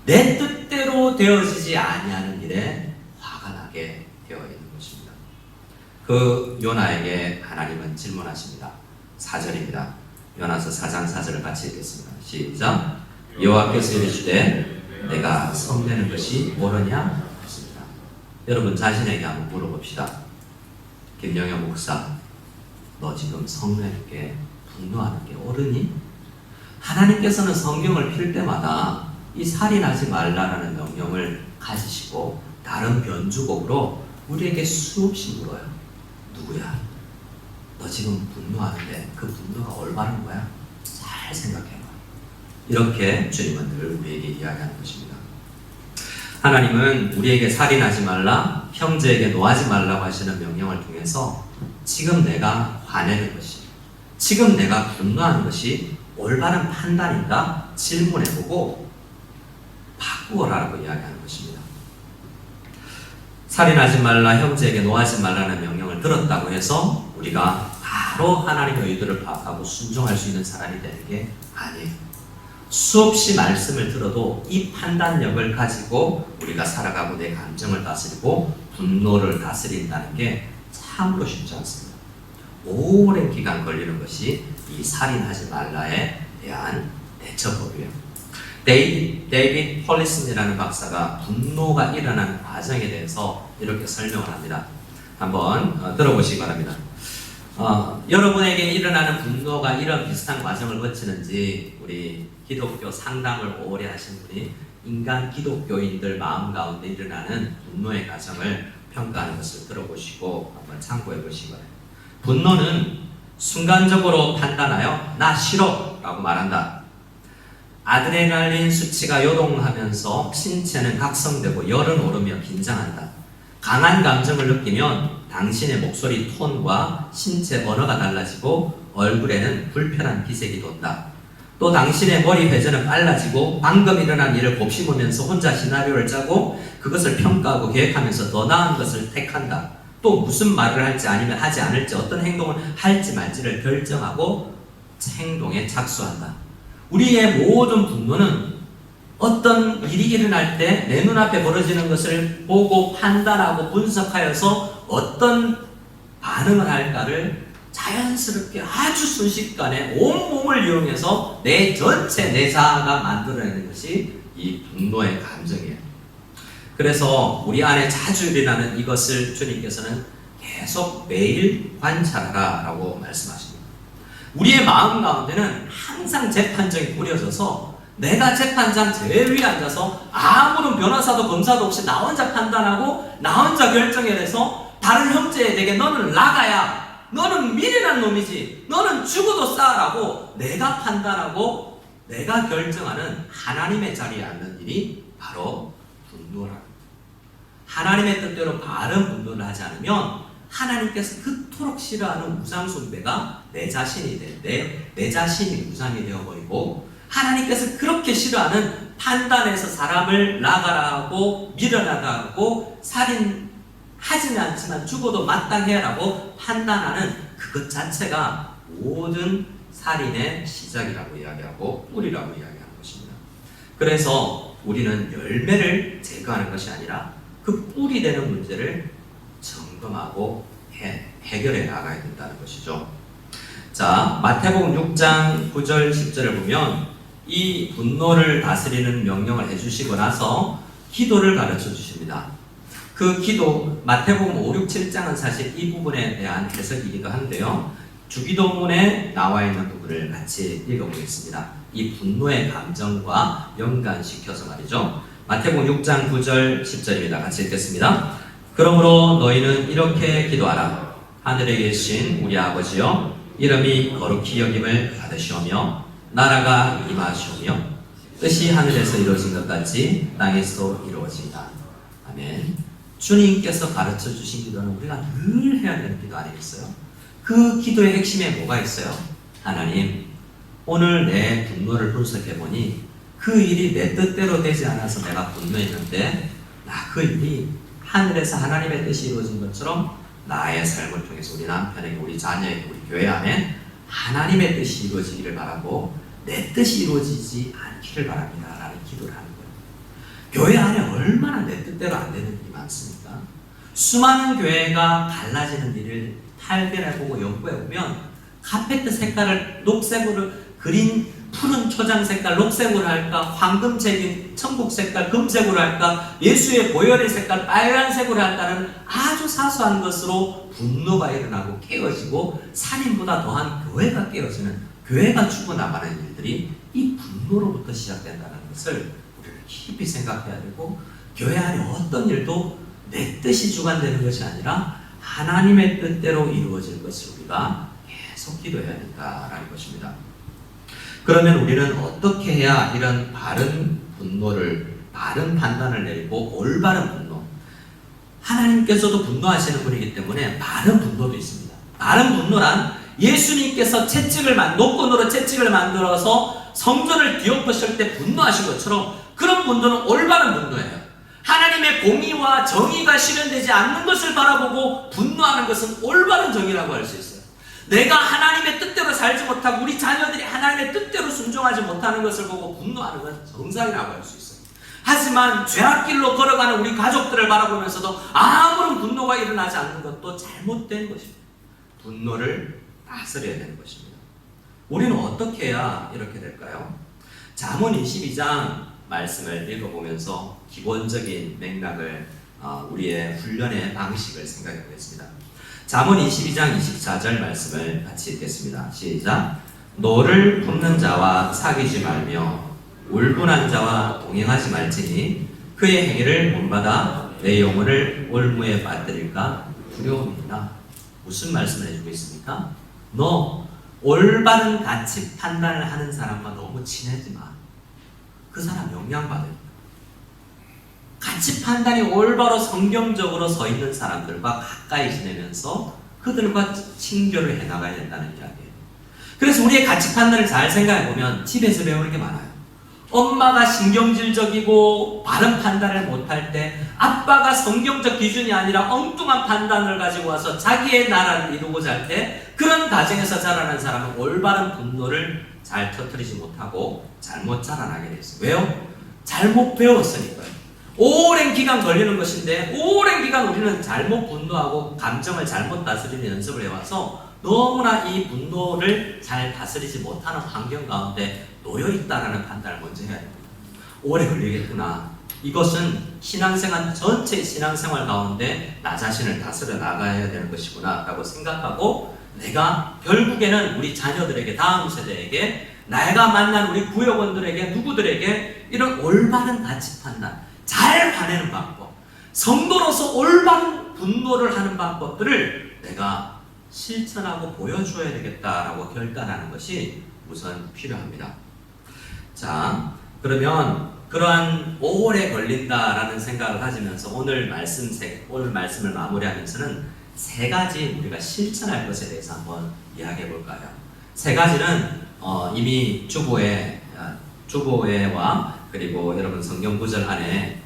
내 뜻대로 되어지지 아니하는 일에 화가 나게 되어 있는 것입니다. 그 요나에게 하나님은 질문하십니다. 4절입니다. 요나서 4장 4절을 같이 읽겠습니다. 시작. 여호와께서 이르시되 내가 성내는 것이 옳으냐 하십니다. 여러분 자신에게 한번 물어봅시다. 김영현 목사, 너 지금 성내는 게 분노하는 게 옳으니? 하나님께서는 성경을 필 때마다 이 살인하지 말라라는 명령을 가지시고 다른 변주곡으로 우리에게 수없이 물어요. 누구야? 너 지금 분노하는데 그 분노가 올바른 거야? 잘 생각해봐. 이렇게 주님은 늘 우리에게 이야기하는 것입니다. 하나님은 우리에게 살인하지 말라, 형제에게 노하지 말라고 하시는 명령을 통해서 지금 내가 화내는 것이, 지금 내가 분노하는 것이 올바른 판단인가 질문해보고 바꾸어라라고 이야기하는 것입니다. 살인하지 말라, 형제에게 노하지 말라는 명령을 들었다고 해서 우리가 바로 하나님의 의도를 파악하고 순종할 수 있는 사람이 되는 게 아니에요. 수없이 말씀을 들어도 이 판단력을 가지고 우리가 살아가고 내 감정을 다스리고 분노를 다스린다는 게 참으로 쉽지 않습니다. 오랜 기간 걸리는 것이 이 살인하지 말라에 대한 대처법이에요. 데이빗 폴리슨이라는 박사가 분노가 일어나는 과정에 대해서 이렇게 설명을 합니다. 한번 들어보시기 바랍니다. 여러분에게 일어나는 분노가 이런 비슷한 과정을 거치는지 우리 기독교 상담을 오래 하신 분이 인간 기독교인들 마음 가운데 일어나는 분노의 과정을 평가하는 것을 들어보시고 한번 참고해 보시기 바랍니다. 분노는 순간적으로 판단하여 나 싫어 라고 말한다. 아드레날린 수치가 요동하면서 신체는 각성되고 열은 오르며 긴장한다. 강한 감정을 느끼면 당신의 목소리 톤과 신체 언어가 달라지고 얼굴에는 불편한 기색이 돈다. 또 당신의 머리 회전은 빨라지고 방금 일어난 일을 곱씹으면서 혼자 시나리오를 짜고 그것을 평가하고 계획하면서 더 나은 것을 택한다. 또 무슨 말을 할지 아니면 하지 않을지 어떤 행동을 할지 말지를 결정하고 행동에 착수한다. 우리의 모든 분노는 어떤 일이 일어날 때 내 눈앞에 벌어지는 것을 보고 판단하고 분석하여서 어떤 반응을 할까를 자연스럽게 아주 순식간에 온몸을 이용해서 내 전체 내 자아가 만들어내는 것이 이 분노의 감정이에요. 그래서 우리 안에 자주 일어나는 이것을 주님께서는 계속 매일 관찰하라 라고 말씀하십니다. 우리의 마음 가운데는 항상 재판정이 꾸려져서 내가 재판장 제일 위에 앉아서 아무런 변호사도 검사도 없이 나 혼자 판단하고 나 혼자 결정에 대해서 다른 형제에게 너는 나가야, 너는 미련한 놈이지, 너는 죽어도 싸라고 내가 판단하고 내가 결정하는 하나님의 자리에 앉는 일이 바로 분노랍니다. 하나님의 뜻대로 바른 분노를 하지 않으면 하나님께서 그토록 싫어하는 우상 숭배가 내 자신이 되는데 내 자신이 우상이 되어버리고 하나님께서 그렇게 싫어하는 판단해서 사람을 나가라고 밀어나가고 살인하지는 않지만 죽어도 마땅해라고 판단하는 그것 자체가 모든 살인의 시작이라고 이야기하고 뿌리라고 이야기하는 것입니다. 그래서 우리는 열매를 제거하는 것이 아니라 그 뿌리 되는 문제를 점검하고 해결해 나가야 된다는 것이죠. 자, 마태복음 6장 9절 10절을 보면 이 분노를 다스리는 명령을 해주시고 나서 기도를 가르쳐 주십니다. 그 기도, 마태복음 5, 6, 7장은 사실 이 부분에 대한 해석이기도 한데요. 주기도문에 나와 있는 부분을 같이 읽어보겠습니다. 이 분노의 감정과 연관시켜서 말이죠. 마태복음 6장 9절 10절입니다. 같이 읽겠습니다. 그러므로 너희는 이렇게 기도하라. 하늘에 계신 우리 아버지여, 이름이 거룩히 여김을 받으시오며 나라가 임하시오며 뜻이 하늘에서 이루어진 것 같이 땅에서도 이루어지이다. 아멘. 주님께서 가르쳐 주신 기도는 우리가 늘 해야 되는 기도 아니겠어요? 그 기도의 핵심에 뭐가 있어요? 하나님, 오늘 내 분노를 분석해보니 그 일이 내 뜻대로 되지 않아서 내가 분노했는데 그 일이 하늘에서 하나님의 뜻이 이루어진 것처럼 나의 삶을 통해서 우리 남편에게, 우리 자녀에게, 우리 교회 안에 하나님의 뜻이 이루어지기를 바라고 내 뜻이 이루어지지 않기를 바랍니다 라는 기도를 하는 거예요. 교회 안에 얼마나 내 뜻대로 안 되는 일이 많습니까? 수많은 교회가 갈라지는 일을 탈변해보고 연구해보면 카페트 색깔을 녹색으로 그린 푸른 초장 색깔 녹색으로 할까, 황금색인 천국 색깔 금색으로 할까, 예수의 보혈의 색깔 빨간색으로 할까는 아주 사소한 것으로 분노가 일어나고 깨어지고 살인보다 더한 교회가 깨어지는, 교회가 죽어나가는 일들이 이 분노로부터 시작된다는 것을 우리는 깊이 생각해야 되고, 교회 안에 어떤 일도 내 뜻이 주관되는 것이 아니라 하나님의 뜻대로 이루어질 것을 우리가 계속 기도해야 된다라는 것입니다. 그러면 우리는 어떻게 해야 이런 바른 분노를, 바른 판단을 내리고 올바른 분노, 하나님께서도 분노하시는 분이기 때문에 바른 분노도 있습니다. 바른 분노란 예수님께서 노건으로 채찍을 만들어서 성전을 뒤엎으실 때 분노하신 것처럼 그런 분노는 올바른 분노예요. 하나님의 공의와 정의가 실현되지 않는 것을 바라보고 분노하는 것은 올바른 정의라고 할 수 있어요. 내가 하나님의 뜻대로 살지 못하고 우리 자녀들이 하나님의 뜻대로 순종하지 못하는 것을 보고 분노하는 건 정상이라고 할 수 있어요. 하지만 죄악길로 걸어가는 우리 가족들을 바라보면서도 아무런 분노가 일어나지 않는 것도 잘못된 것입니다. 분노를 다스려야 되는 것입니다. 우리는 어떻게 해야 이렇게 될까요? 잠언 22장 말씀을 읽어보면서 기본적인 맥락을 우리의 훈련의 방식을 생각해 보겠습니다. 잠언 22장 24절 말씀을 같이 읽겠습니다. 시작. 너를 품는 자와 사귀지 말며 울분한 자와 동행하지 말지니 그의 행위를 본받아 내 영혼을 올무에 빠뜨릴까 두려움이니라. 무슨 말씀을 해주고 있습니까? 너 올바른 가치 판단을 하는 사람과 너무 친하지 마. 그 사람 영향받을. 가치 판단이 올바로 성경적으로 서 있는 사람들과 가까이 지내면서 그들과 친교를 해나가야 된다는 이야기예요. 그래서 우리의 가치 판단을 잘 생각해보면 집에서 배우는 게 많아요. 엄마가 신경질적이고 바른 판단을 못할 때 아빠가 성경적 기준이 아니라 엉뚱한 판단을 가지고 와서 자기의 나라를 이루고자 할 때 그런 가정에서 자라는 사람은 올바른 분노를 잘 터뜨리지 못하고 잘못 자라나게 됐어요. 왜요? 잘못 배웠으니까요. 오랜 기간 걸리는 것인데 오랜 기간 우리는 잘못 분노하고 감정을 잘못 다스리는 연습을 해와서 너무나 이 분노를 잘 다스리지 못하는 환경 가운데 놓여있다라는 판단을 먼저 해야 됩니다. 오래 걸리겠구나. 이것은 신앙생활, 전체 신앙생활 가운데 나 자신을 다스려 나가야 되는 것이구나 라고 생각하고 내가 결국에는 우리 자녀들에게, 다음 세대에게, 내가 만난 우리 구역원들에게, 누구들에게 이런 올바른 가치 판단, 잘 화내는 방법, 성도로서 올바른 분노를 하는 방법들을 내가 실천하고 보여줘야 되겠다라고 결단하는 것이 우선 필요합니다. 자, 그러면 그러한 오래 걸린다라는 생각을 가지면서 오늘 말씀을 마무리하면서는 세 가지 우리가 실천할 것에 대해서 한번 이야기해 볼까요? 세 가지는 이미 주보회와 그리고 여러분 성경구절 안에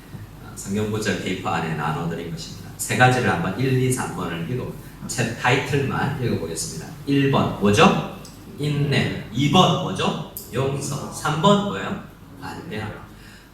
성경구절 페이퍼 안에 나눠드린 것입니다. 세 가지를 한번 1, 2, 3번을 제 타이틀만 읽어보겠습니다. 1번 뭐죠? 인내. 2번 뭐죠? 용서. 3번 뭐예요? 관대함.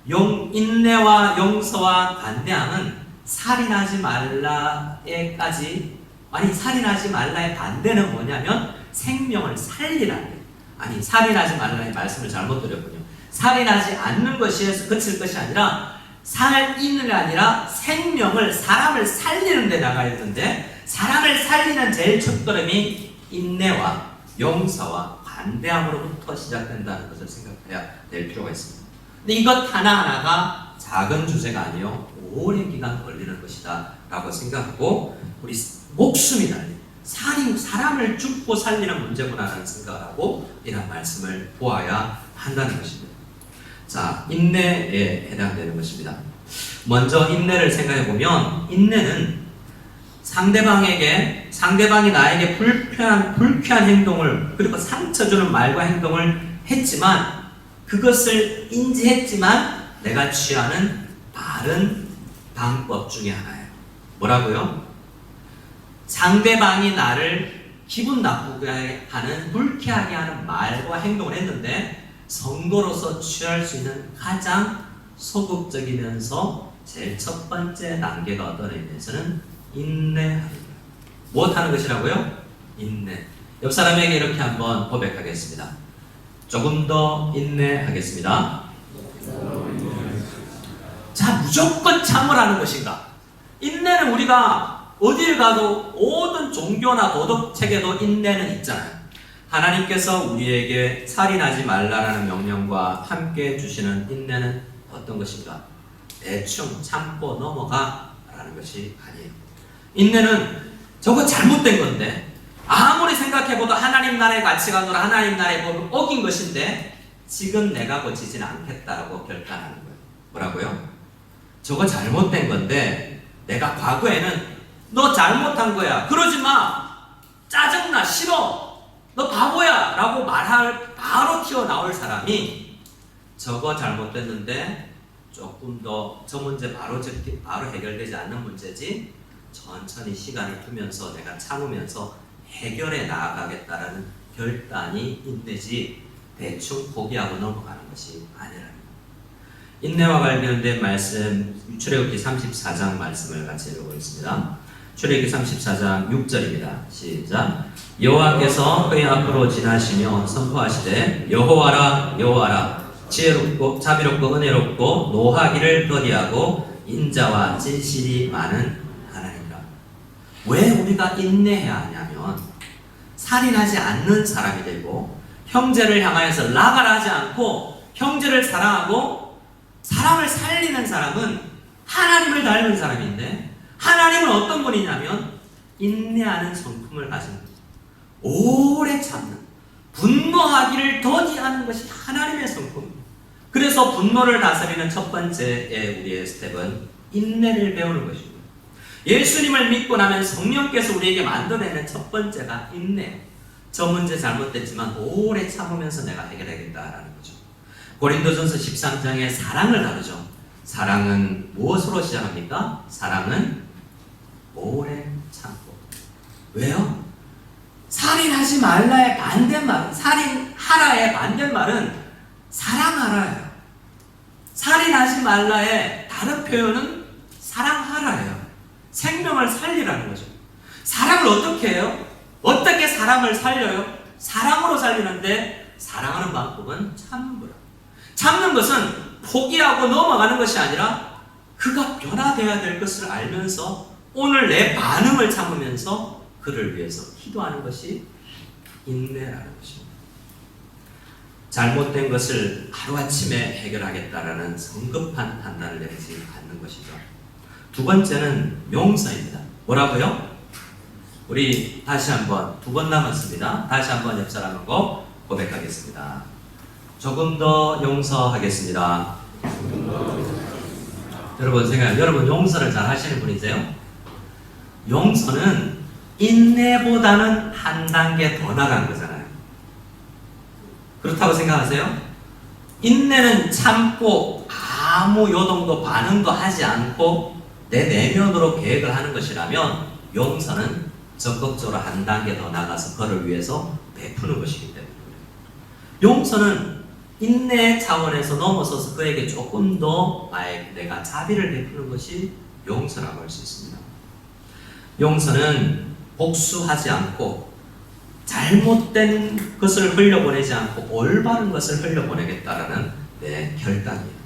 인내와 용서와 관대함은 살인하지 말라에까지, 아니 살인하지 말라의 반대는 뭐냐면 생명을 살리라는 거예요. 아니 살인하지 말라의 말씀을 잘못 드렸군요. 살인하지 않는 것에서 그칠 것이 아니라 살인이 아니라 생명을, 사람을 살리는 데 나가야 되는데 사람을 살리는 제일 첫걸음이 인내와 용서와 관대함으로부터 시작된다는 것을 생각해야 될 필요가 있습니다. 근데 이것 하나하나가 작은 주제가 아니요 오랜 기간 걸리는 것이다 라고 생각하고 우리 목숨이 달린 사람을 죽고 살리는 문제구나라는 생각을 하고 이런 말씀을 보아야 한다는 것입니다. 자, 인내에 해당되는 것입니다. 먼저 인내를 생각해 보면 인내는 상대방이 나에게 불쾌한 행동을 그리고 상처 주는 말과 행동을 했지만 그것을 인지했지만 내가 취하는 바른 방법 중에 하나예요. 뭐라고요? 상대방이 나를 기분 나쁘게 하는, 불쾌하게 하는 말과 행동을 했는데 성도로서 취할 수 있는 가장 소극적이면서 제일 첫 번째 단계가 어떤 의미에서는 인내합니다. 무엇하는 것이라고요? 인내. 옆 사람에게 이렇게 한번 고백하겠습니다. 조금 더 인내하겠습니다. 자, 무조건 참으라는 것인가? 인내는 우리가 어딜 가도 모든 종교나 도덕 책에도 인내는 있잖아요. 하나님께서 우리에게 살인하지 말라라는 명령과 함께 주시는 인내는 어떤 것인가? 대충 참고 넘어가 라는 것이 아니에요. 인내는 저거 잘못된 건데 아무리 생각해봐도 하나님 나라의 가치관으로 하나님 나라의 법을 어긴 것인데 지금 내가 고치지는 않겠다라고 결단하는 거예요. 뭐라고요? 저거 잘못된 건데 내가 과거에는 너 잘못한 거야, 그러지 마, 짜증나, 싫어, 너 바보야 라고 말할 바로 튀어나올 사람이 저거 잘못됐는데 조금 더 저 문제 바로 해결되지 않는 문제지 천천히 시간을 두면서 내가 참으면서 해결해 나아가겠다라는 결단이 인내지 대충 포기하고 넘어가는 것이 아니라는 거예요. 인내와 관련된 말씀 출애굽기 34장 말씀을 같이 읽어보겠습니다. 출애굽기 34장 6절입니다. 시작. 여호와께서 그의 앞으로 지나시며 선포하시되 여호와라 여호와라 지혜롭고 자비롭고 은혜롭고 노하기를 더디하고 인자와 진실이 많은 하나님이라. 왜 우리가 인내해야 하냐면 살인하지 않는 사람이 되고 형제를 향하여서 나가라지 않고 형제를 사랑하고 사람을 살리는 사람은 하나님을 닮은 사람인데 하나님은 어떤 분이냐면 인내하는 성품을 가진 분, 오래 참는, 분노하기를 더디하는 것이 하나님의 성품입니다. 그래서 분노를 다스리는 첫 번째의 우리의 스텝은 인내를 배우는 것입니다. 예수님을 믿고 나면 성령께서 우리에게 만들어내는 첫 번째가 인내. 저 문제 잘못됐지만 오래 참으면서 내가 해결하겠다라는 거죠. 고린도전서 13장에 사랑을 다루죠. 사랑은 무엇으로 시작합니까? 사랑은 오래 참고. 왜요? 살인하지 말라의 반대말, 살인하라의 반대말은 사랑하라예요. 살인하지 말라의 다른 표현은 사랑하라예요. 생명을 살리라는 거죠. 사랑을 어떻게 해요? 어떻게 사람을 살려요? 사랑으로 살리는데 사랑하는 방법은 참는 거예요. 참는 것은 포기하고 넘어가는 것이 아니라 그가 변화되어야 될 것을 알면서 오늘 내 반응을 참으면서 그를 위해서 기도하는 것이 인내라는 것입니다. 잘못된 것을 하루아침에 해결하겠다라는 성급한 판단을 내리지 않는 것이죠. 두 번째는 용서입니다. 뭐라고요? 우리 다시 한번, 2번 남았습니다. 다시 한번 옆 사람 하고 고백하겠습니다. 조금 더 용서하겠습니다. 여러분 용서를 잘 하시는 분이세요? 용서는 인내보다는 한 단계 더 나간 거잖아요. 그렇다고 생각하세요? 인내는 참고 아무 요동도 반응도 하지 않고 내 내면으로 계획을 하는 것이라면 용서는 적극적으로 한 단계 더 나가서 그를 위해서 베푸는 것이기 때문에 용서는 인내 차원에서 넘어서서 그에게 조금 더 내가 자비를 베푸는 것이 용서라고 할 수 있습니다. 용서는 복수하지 않고 잘못된 것을 흘려보내지 않고 올바른 것을 흘려보내겠다라는 내 결단이에요.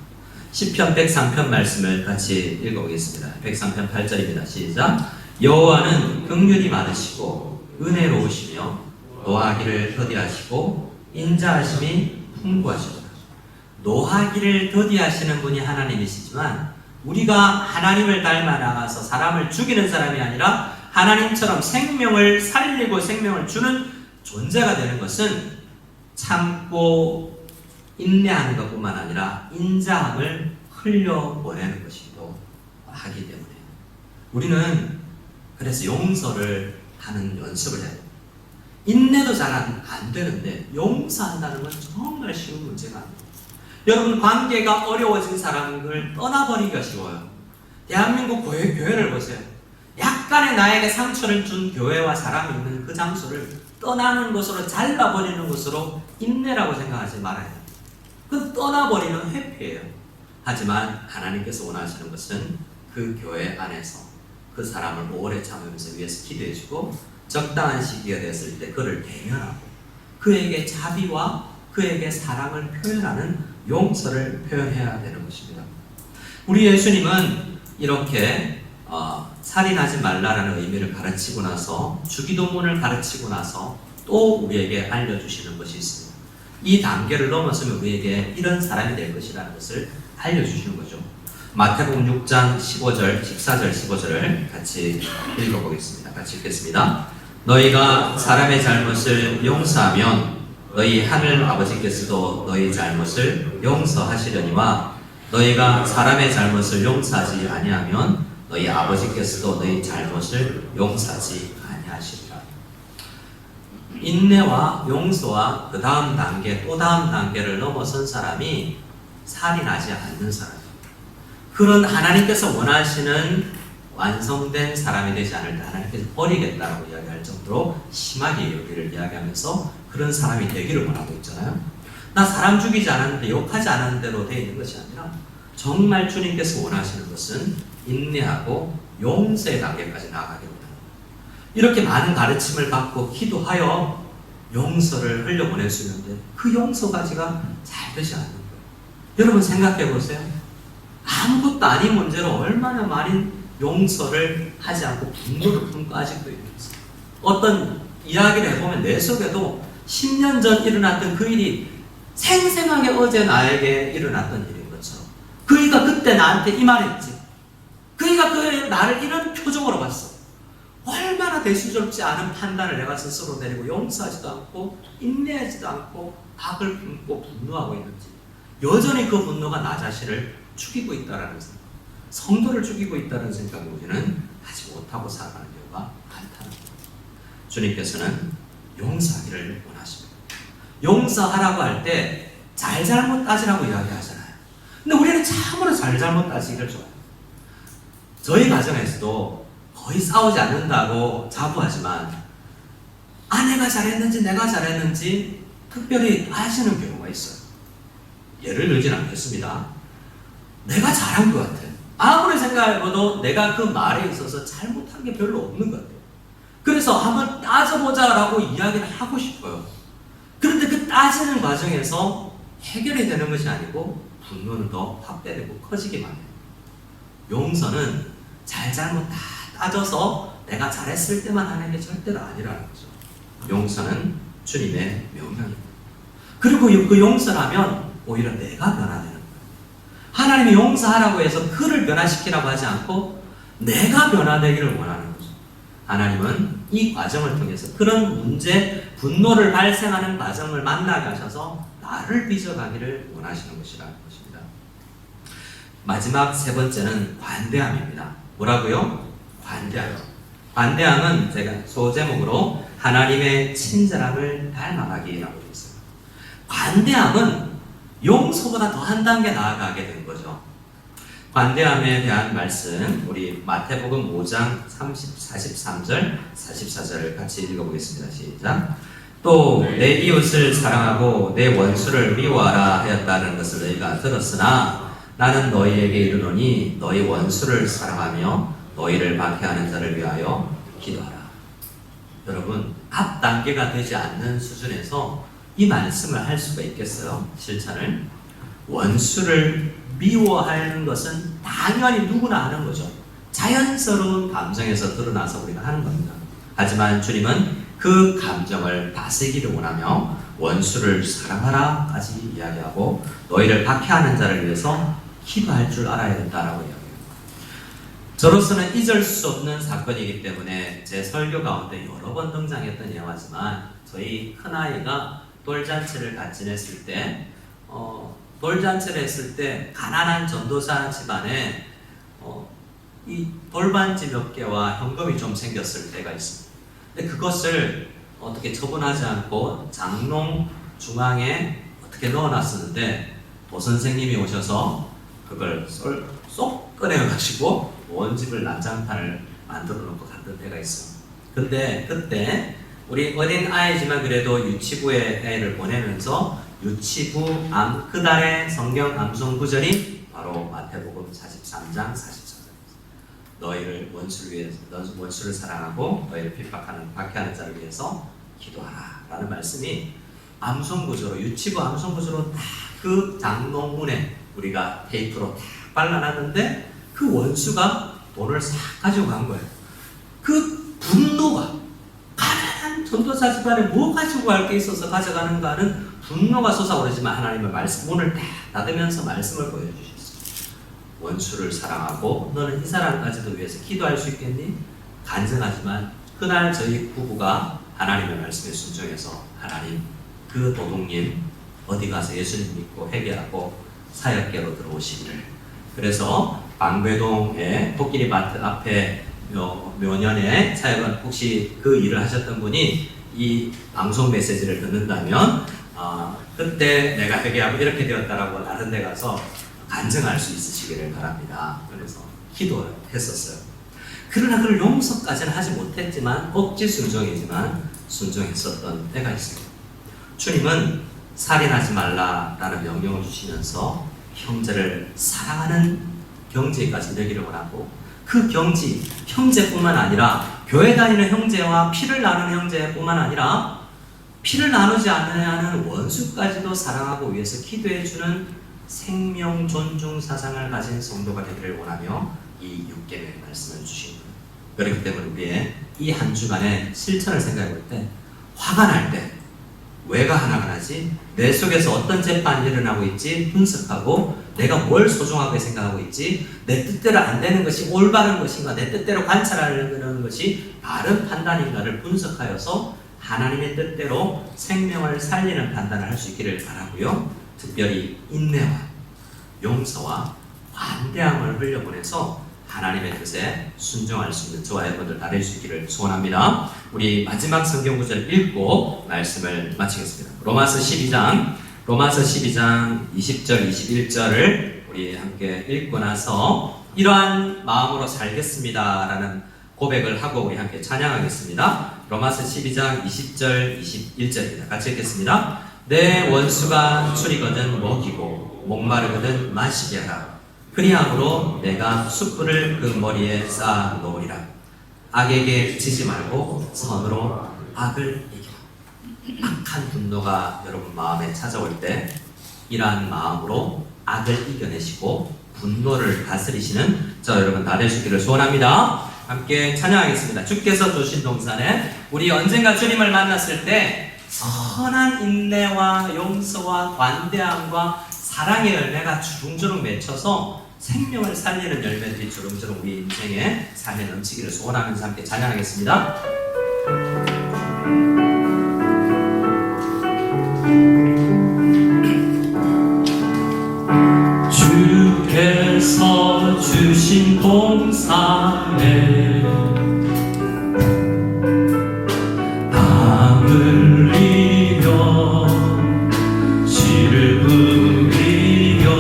시편 103편 말씀을 같이 읽어보겠습니다. 103편 8절입니다. 시작. 여호와는 긍휼이 많으시고 은혜로우시며 노하기를 더디하시고 인자하심이 풍부하시도다. 노하기를 더디하시는 분이 하나님이시지만 우리가 하나님을 닮아 나가서 사람을 죽이는 사람이 아니라 하나님처럼 생명을 살리고 생명을 주는 존재가 되는 것은 참고 인내하는 것뿐만 아니라 인자함을 흘려보내는 것이기도 하기 때문에 우리는 그래서 용서를 하는 연습을 해야 됩니다. 인내도 잘 안 되는데 용서한다는 건 정말 쉬운 문제가 아닙니다. 여러분 관계가 어려워진 사람을 떠나버리기가 쉬워요. 대한민국 교회를 보세요. 약간의 나에게 상처를 준 교회와 사람이 있는 그 장소를 떠나는 것으로 잘라버리는 것으로 인내라고 생각하지 말아야 돼요. 그건 떠나버리는 회피예요. 하지만 하나님께서 원하시는 것은 그 교회 안에서 그 사람을 오래 참으면서 위해서 기도해주고 적당한 시기가 됐을 때 그를 대면하고 그에게 자비와 그에게 사랑을 표현하는 용서를 표현해야 되는 것입니다. 우리 예수님은 이렇게 살인하지 말라라는 의미를 가르치고 나서 주기도문을 가르치고 나서 또 우리에게 알려주시는 것이 있습니다. 이 단계를 넘어서면 우리에게 이런 사람이 될 것이라는 것을 알려주시는 거죠. 마태복음 6장 15절, 14절, 15절을 같이 읽어보겠습니다. 같이 읽겠습니다. 너희가 사람의 잘못을 용서하면 너희 하늘 아버지께서도 너희 잘못을 용서하시려니와 너희가 사람의 잘못을 용서하지 아니하면 너희 아버지께서도 너희 잘못을 용서하지 아니하시리라. 인내와 용서와 그 다음 단계, 또 다음 단계를 넘어선 사람이 살인하지 않는 사람입니다. 그런 하나님께서 원하시는 완성된 사람이 되지 않을 때 하나님께서 버리겠다고 이야기할 정도로 심하게 여기를 이야기하면서 그런 사람이 되기를 원하고 있잖아요. 나 사람 죽이지 않았는데 욕하지 않은 대로 되어 있는 것이 아니라 정말 주님께서 원하시는 것은 인내하고 용서의 단계까지 나아가기를 원합니다. 이렇게 많은 가르침을 받고 기도하여 용서를 흘려보낼 수 있는데 그 용서까지가 잘 되지 않는 거예요. 여러분 생각해 보세요. 아무것도 아닌 문제로 얼마나 많은 용서를 하지 않고 분노를 품고 아직도 있는지. 어떤 이야기를 해보면 내 속에도 10년 전 일어났던 그 일이 생생하게 어제 나에게 일어났던 일인 것처럼 그이가 그때 나한테 이 말했지. 그이가 나를 이런 표정으로 봤어. 얼마나 대수롭지 않은 판단을 내가 스스로 내리고 용서하지도 않고 인내하지도 않고 악을 품고 분노하고 있는지 여전히 그 분노가 나 자신을 죽이고 있다는 생각, 성도를 죽이고 있다는 생각을 우리는 하지 못하고 살아가는 경우가 많다는 거예요. 주님께서는 용서하기를 원하십니다. 용서하라고 할 때 잘잘못 따지라고 이야기하잖아요. 근데 우리는 참으로 잘잘못 따지기를 좋아해요. 저희 가정에서도 거의 싸우지 않는다고 자부하지만 아내가 잘했는지 내가 잘했는지 특별히 아시는 경우가 있어요. 예를 들진 않겠습니다. 내가 잘한 것 같아요. 아무리 생각해봐도 내가 그 말에 있어서 잘못한 게 별로 없는 것 같아요. 그래서 한번 따져보자라고 이야기를 하고 싶어요. 그런데 그 따지는 과정에서 해결이 되는 것이 아니고 분노는 더 확대되고 커지기만 해요. 용서는 잘잘못 다 따져서 내가 잘했을 때만 하는 게 절대로 아니라는 거죠. 용서는 주님의 명령입니다. 그리고 그 용서라면 오히려 내가 변화되는 거예요. 하나님이 용서하라고 해서 그를 변화시키라고 하지 않고 내가 변화되기를 원하는 거죠. 하나님은 이 과정을 통해서 그런 문제, 분노를 발생하는 과정을 만나게 하셔서 나를 빚어가기를 원하시는 것이라는 것입니다. 마지막 세 번째는 관대함입니다. 뭐라고요? 관대함. 관대함은 제가 소제목으로 하나님의 친절함을 닮아가기라고 되어 있어요. 관대함은 용서보다 더 한 단계 나아가게 되는 거죠. 관대함에 대한 말씀 우리 마태복음 5장 43절 44절을 같이 읽어보겠습니다. 시작. 또 내 이웃을 사랑하고 내 원수를 미워하라 하였다는 것을 너희가 들었으나 나는 너희에게 이르노니 너희 원수를 사랑하며 너희를 박해하는 자를 위하여 기도하라. 여러분 앞 단계가 되지 않는 수준에서 이 말씀을 할 수가 있겠어요? 실천을. 원수를 미워하는 것은 당연히 누구나 하는 거죠. 자연스러운 감정에서 드러나서 우리가 하는 겁니다. 하지만 주님은 그 감정을 다스리기를 원하며 원수를 사랑하라까지 이야기하고 너희를 박해하는 자를 위해서 기도할 줄 알아야 된다라고 이야기합니다. 저로서는 잊을 수 없는 사건이기 때문에 제 설교 가운데 여러 번 등장했던 영화지만 저희 큰아이가 돌잔치를 같이 지냈을 때 돌잔치를 했을 때 가난한 전도사 집안에 이 돌반지 몇 개와 현금이 좀 생겼을 때가 있습니다. 근데 그것을 어떻게 처분하지 않고 장롱 중앙에 어떻게 넣어놨었는데 도선생님이 오셔서 그걸 쏙 꺼내가지고 원집을 난장판을 만들어 놓고 갔던 때가 있어요. 근데 그때 우리 어린 아이지만 그래도 유치부에 애를 보내면서 유치부 그달의 성경 암송 구절이 바로 마태복음 43장 44절입니다. 너희를 원수를 위해서 원수를 사랑하고 너희를 박해하는 자를 위해서 기도하라 라는 말씀이 암송 구절로 유치부 암송 구절로 딱 그 장롱문에 우리가 테이프로 딱 발라놨는데 그 원수가 돈을 싹 가지고 간 거예요. 그 분노가 가난한 전도사 집안에 뭐 가지고 갈 게 있어서 가져가는가는 분노가 솟아오르지만 하나님의 말씀 문을 딱 닫으면서 말씀을 보여주셨어요. 원수를 사랑하고 너는 이 사람까지도 위해서 기도할 수 있겠니? 간증하지만 그날 저희 부부가 하나님의 말씀에 순종해서 하나님 그 도둑님 어디 가서 예수님 믿고 회개하고 사역계로 들어오시기를. 그래서 방배동의 코끼리 마트 앞에 묘년에 사역은 혹시 그 일을 하셨던 분이 이 방송 메시지를 듣는다면 그때 내가 회개하고 이렇게 되었다라고 다른 데 가서 간증할 수 있으시기를 바랍니다. 그래서 기도했었어요. 그러나 그걸 용서까지는 하지 못했지만 억지 순종이지만 순종했었던 때가 있어요. 주님은 살인하지 말라라는 명령을 주시면서 형제를 사랑하는 경지까지 이르기를 원하고 그 경지, 형제뿐만 아니라 교회 다니는 형제와 피를 나누는 형제뿐만 아니라 피를 나누지 않는 원수까지도 사랑하고 위해서 기도해주는 생명 존중 사상을 가진 성도가 되기를 원하며 이 6계명의 말씀을 주신 거예요. 그렇기 때문에 우리의 이 한 주간의 실천을 생각해 볼 때 화가 날 때 왜가 하나가 나지? 내 속에서 어떤 재판이 일어나고 있지? 분석하고 내가 뭘 소중하게 생각하고 있지? 내 뜻대로 안 되는 것이 올바른 것인가? 내 뜻대로 관찰하는 것이 바른 판단인가를 분석하여서 하나님의 뜻대로 생명을 살리는 판단을 할 수 있기를 바라고요. 특별히 인내와 용서와 관대함을 흘려보내서 하나님의 뜻에 순종할 수 있는 저와 여러분들 다 될 수 있기를 소원합니다. 우리 마지막 성경 구절 읽고 말씀을 마치겠습니다. 로마서 12장 20절 21절을 우리 함께 읽고 나서 이러한 마음으로 살겠습니다 라는 고백을 하고 우리 함께 찬양하겠습니다. 로마서 12장 20절 21절입니다. 같이 읽겠습니다. 내 원수가 줄이거든 먹이고 목마르거든 마시게 하라. 그리함으로 내가 숯불을 그 머리에 쌓아 놓으리라. 악에게 지지 말고 선으로 악을 이기라. 악한 분노가 여러분 마음에 찾아올 때 이러한 마음으로 악을 이겨내시고 분노를 다스리시는 저 여러분 다 될 수 있기를 소원합니다. 함께 찬양하겠습니다. 주께서 주신 동산에 우리 언젠가 주님을 만났을 때 선한 인내와 용서와 관대함과 사랑의 열매가 주렁주렁 맺혀서 생명을 살리는 열매들이 주렁주렁 우리 인생의 삶에 넘치기를 소원하면서 함께 찬양하겠습니다. 주께서 주신 동산에 땀 흘리며 씨를 뿌리며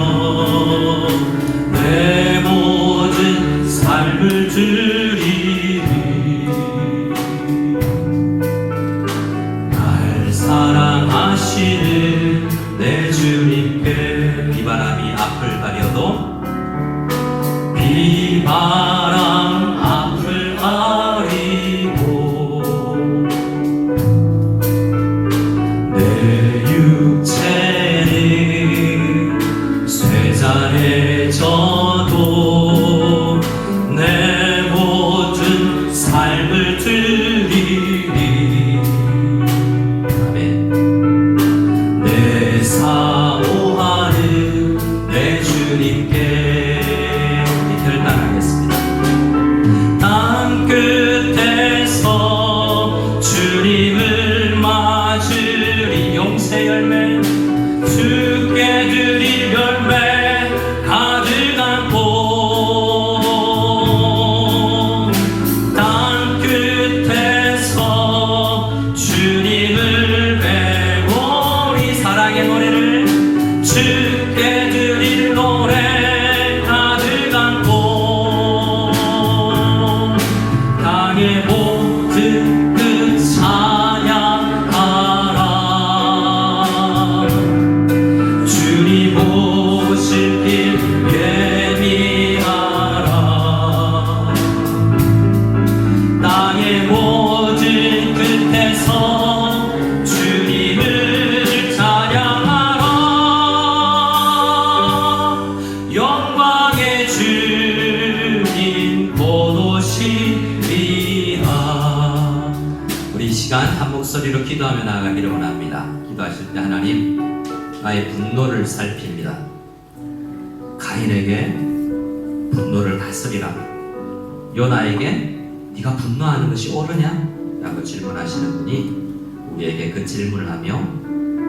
내 모든 삶을 드리리. 날 사랑하시는 내 주님께 비바람이 앞을 가려도 비바람 앞을 가리고 내 육체는 쇠잔에 져도 내 모든 삶을 드리리. 아멘. 내 사모하는 내 주님께 결단하겠습니다. 땅 끝에서 주님을 맞으리. 용세 열매 주께 드릴 열매 가득 안고 땅 끝에서 주님을 뵈고 우리 사랑의 노래를 주께 드릴 노래 가득 안고 땅의 모든 끝 찬양하라. 주님 오실 길 예비하라. 땅의 모든 끝에서 주님을 찬양하라. 영광의 주님 곧 오시리라. 우리 이 시간 한 목소리로 기도하며 나아가기를 원합니다. 기도하실 때 하나님 나의 분노를 살핍니다. 가인에게 다스리라. 요나에게 네가 분노하는 것이 옳으냐? 라고 질문하시는 분이 우리에게 그 질문을 하며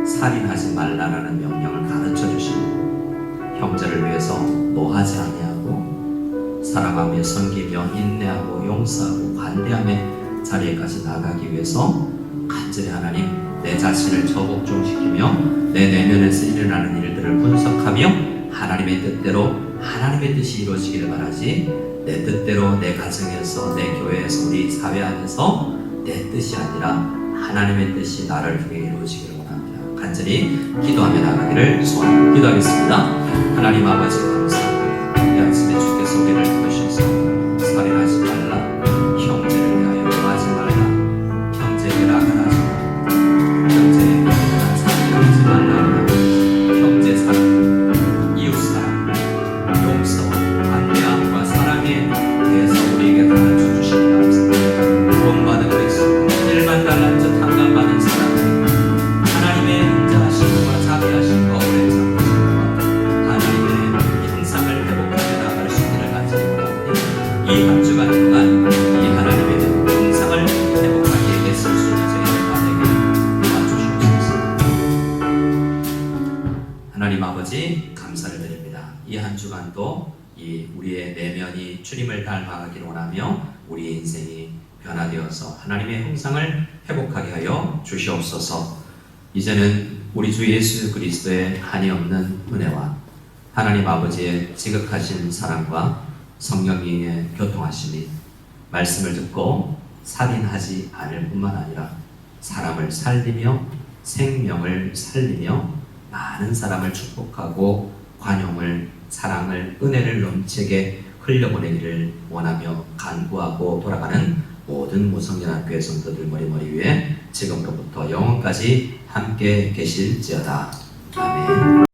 살인하지 말라라는 명령을 가르쳐 주시고 형제를 위해서 노하지 아니하고 사랑하며 섬기며 인내하고 용서하고 관대함의 자리에까지 나가기 위해서 간절히 하나님 내 자신을 저복종시키며 내 내면에서 일어나는 일들을 분석하며 하나님의 뜻대로 하나님의 뜻이 이루어지기를 바라지 내 뜻대로 내 가정에서 내 교회에서 우리 사회 안에서 내 뜻이 아니라 하나님의 뜻이 나를 통해 이루어지기를 원합니다. 간절히 기도하며 나가기를 소원합니다. 기도하겠습니다. 하나님 아버지 감사합니다. 이 아침에 주께서 우리를 부르셔서 살인하지 말라, 형제를 위하여 노하지 말라, 형제에게 악하지 말라, 형제에게 사랑하지 말라, 형제 사랑, 이웃 사랑, 용서와 관대함과 사랑에 대해서 우리에게 가르쳐 주시기 감사합니다. 구원받은 그리스도, 1만 달란트 탕감받은 사람, 하나님의 인자하심과 자비하심과 오래 참으심과 하나님의 형상을 회복하며 나아갈 수 있기를 간절히 원합니다. 이 한 주간 동안 이 하나님의 형상을 회복하기에 애쓸 수 있는 저희들 다되게 도와주시옵소서. 하나님 아버지 감사를 드립니다. 이 한 주간도 이 우리의 내면이 주님을 닮아가기를 원하며 우리의 인생이 변화되어서 하나님의 형상을 회복하게 하여 주시옵소서. 이제는 우리 주 예수 그리스도의 한이 없는 은혜와 하나님 아버지의 지극하신 사랑과 성령님의 교통하심이 말씀을 듣고 살인하지 않을 뿐만 아니라 사람을 살리며 생명을 살리며 많은 사람을 축복하고 관용을 사랑을 은혜를 넘치게 흘려보내기를 원하며 간구하고 돌아가는 모든 무성연합교회 성도들 머리 위에 지금부터 영원까지 함께 계실지어다. 아멘.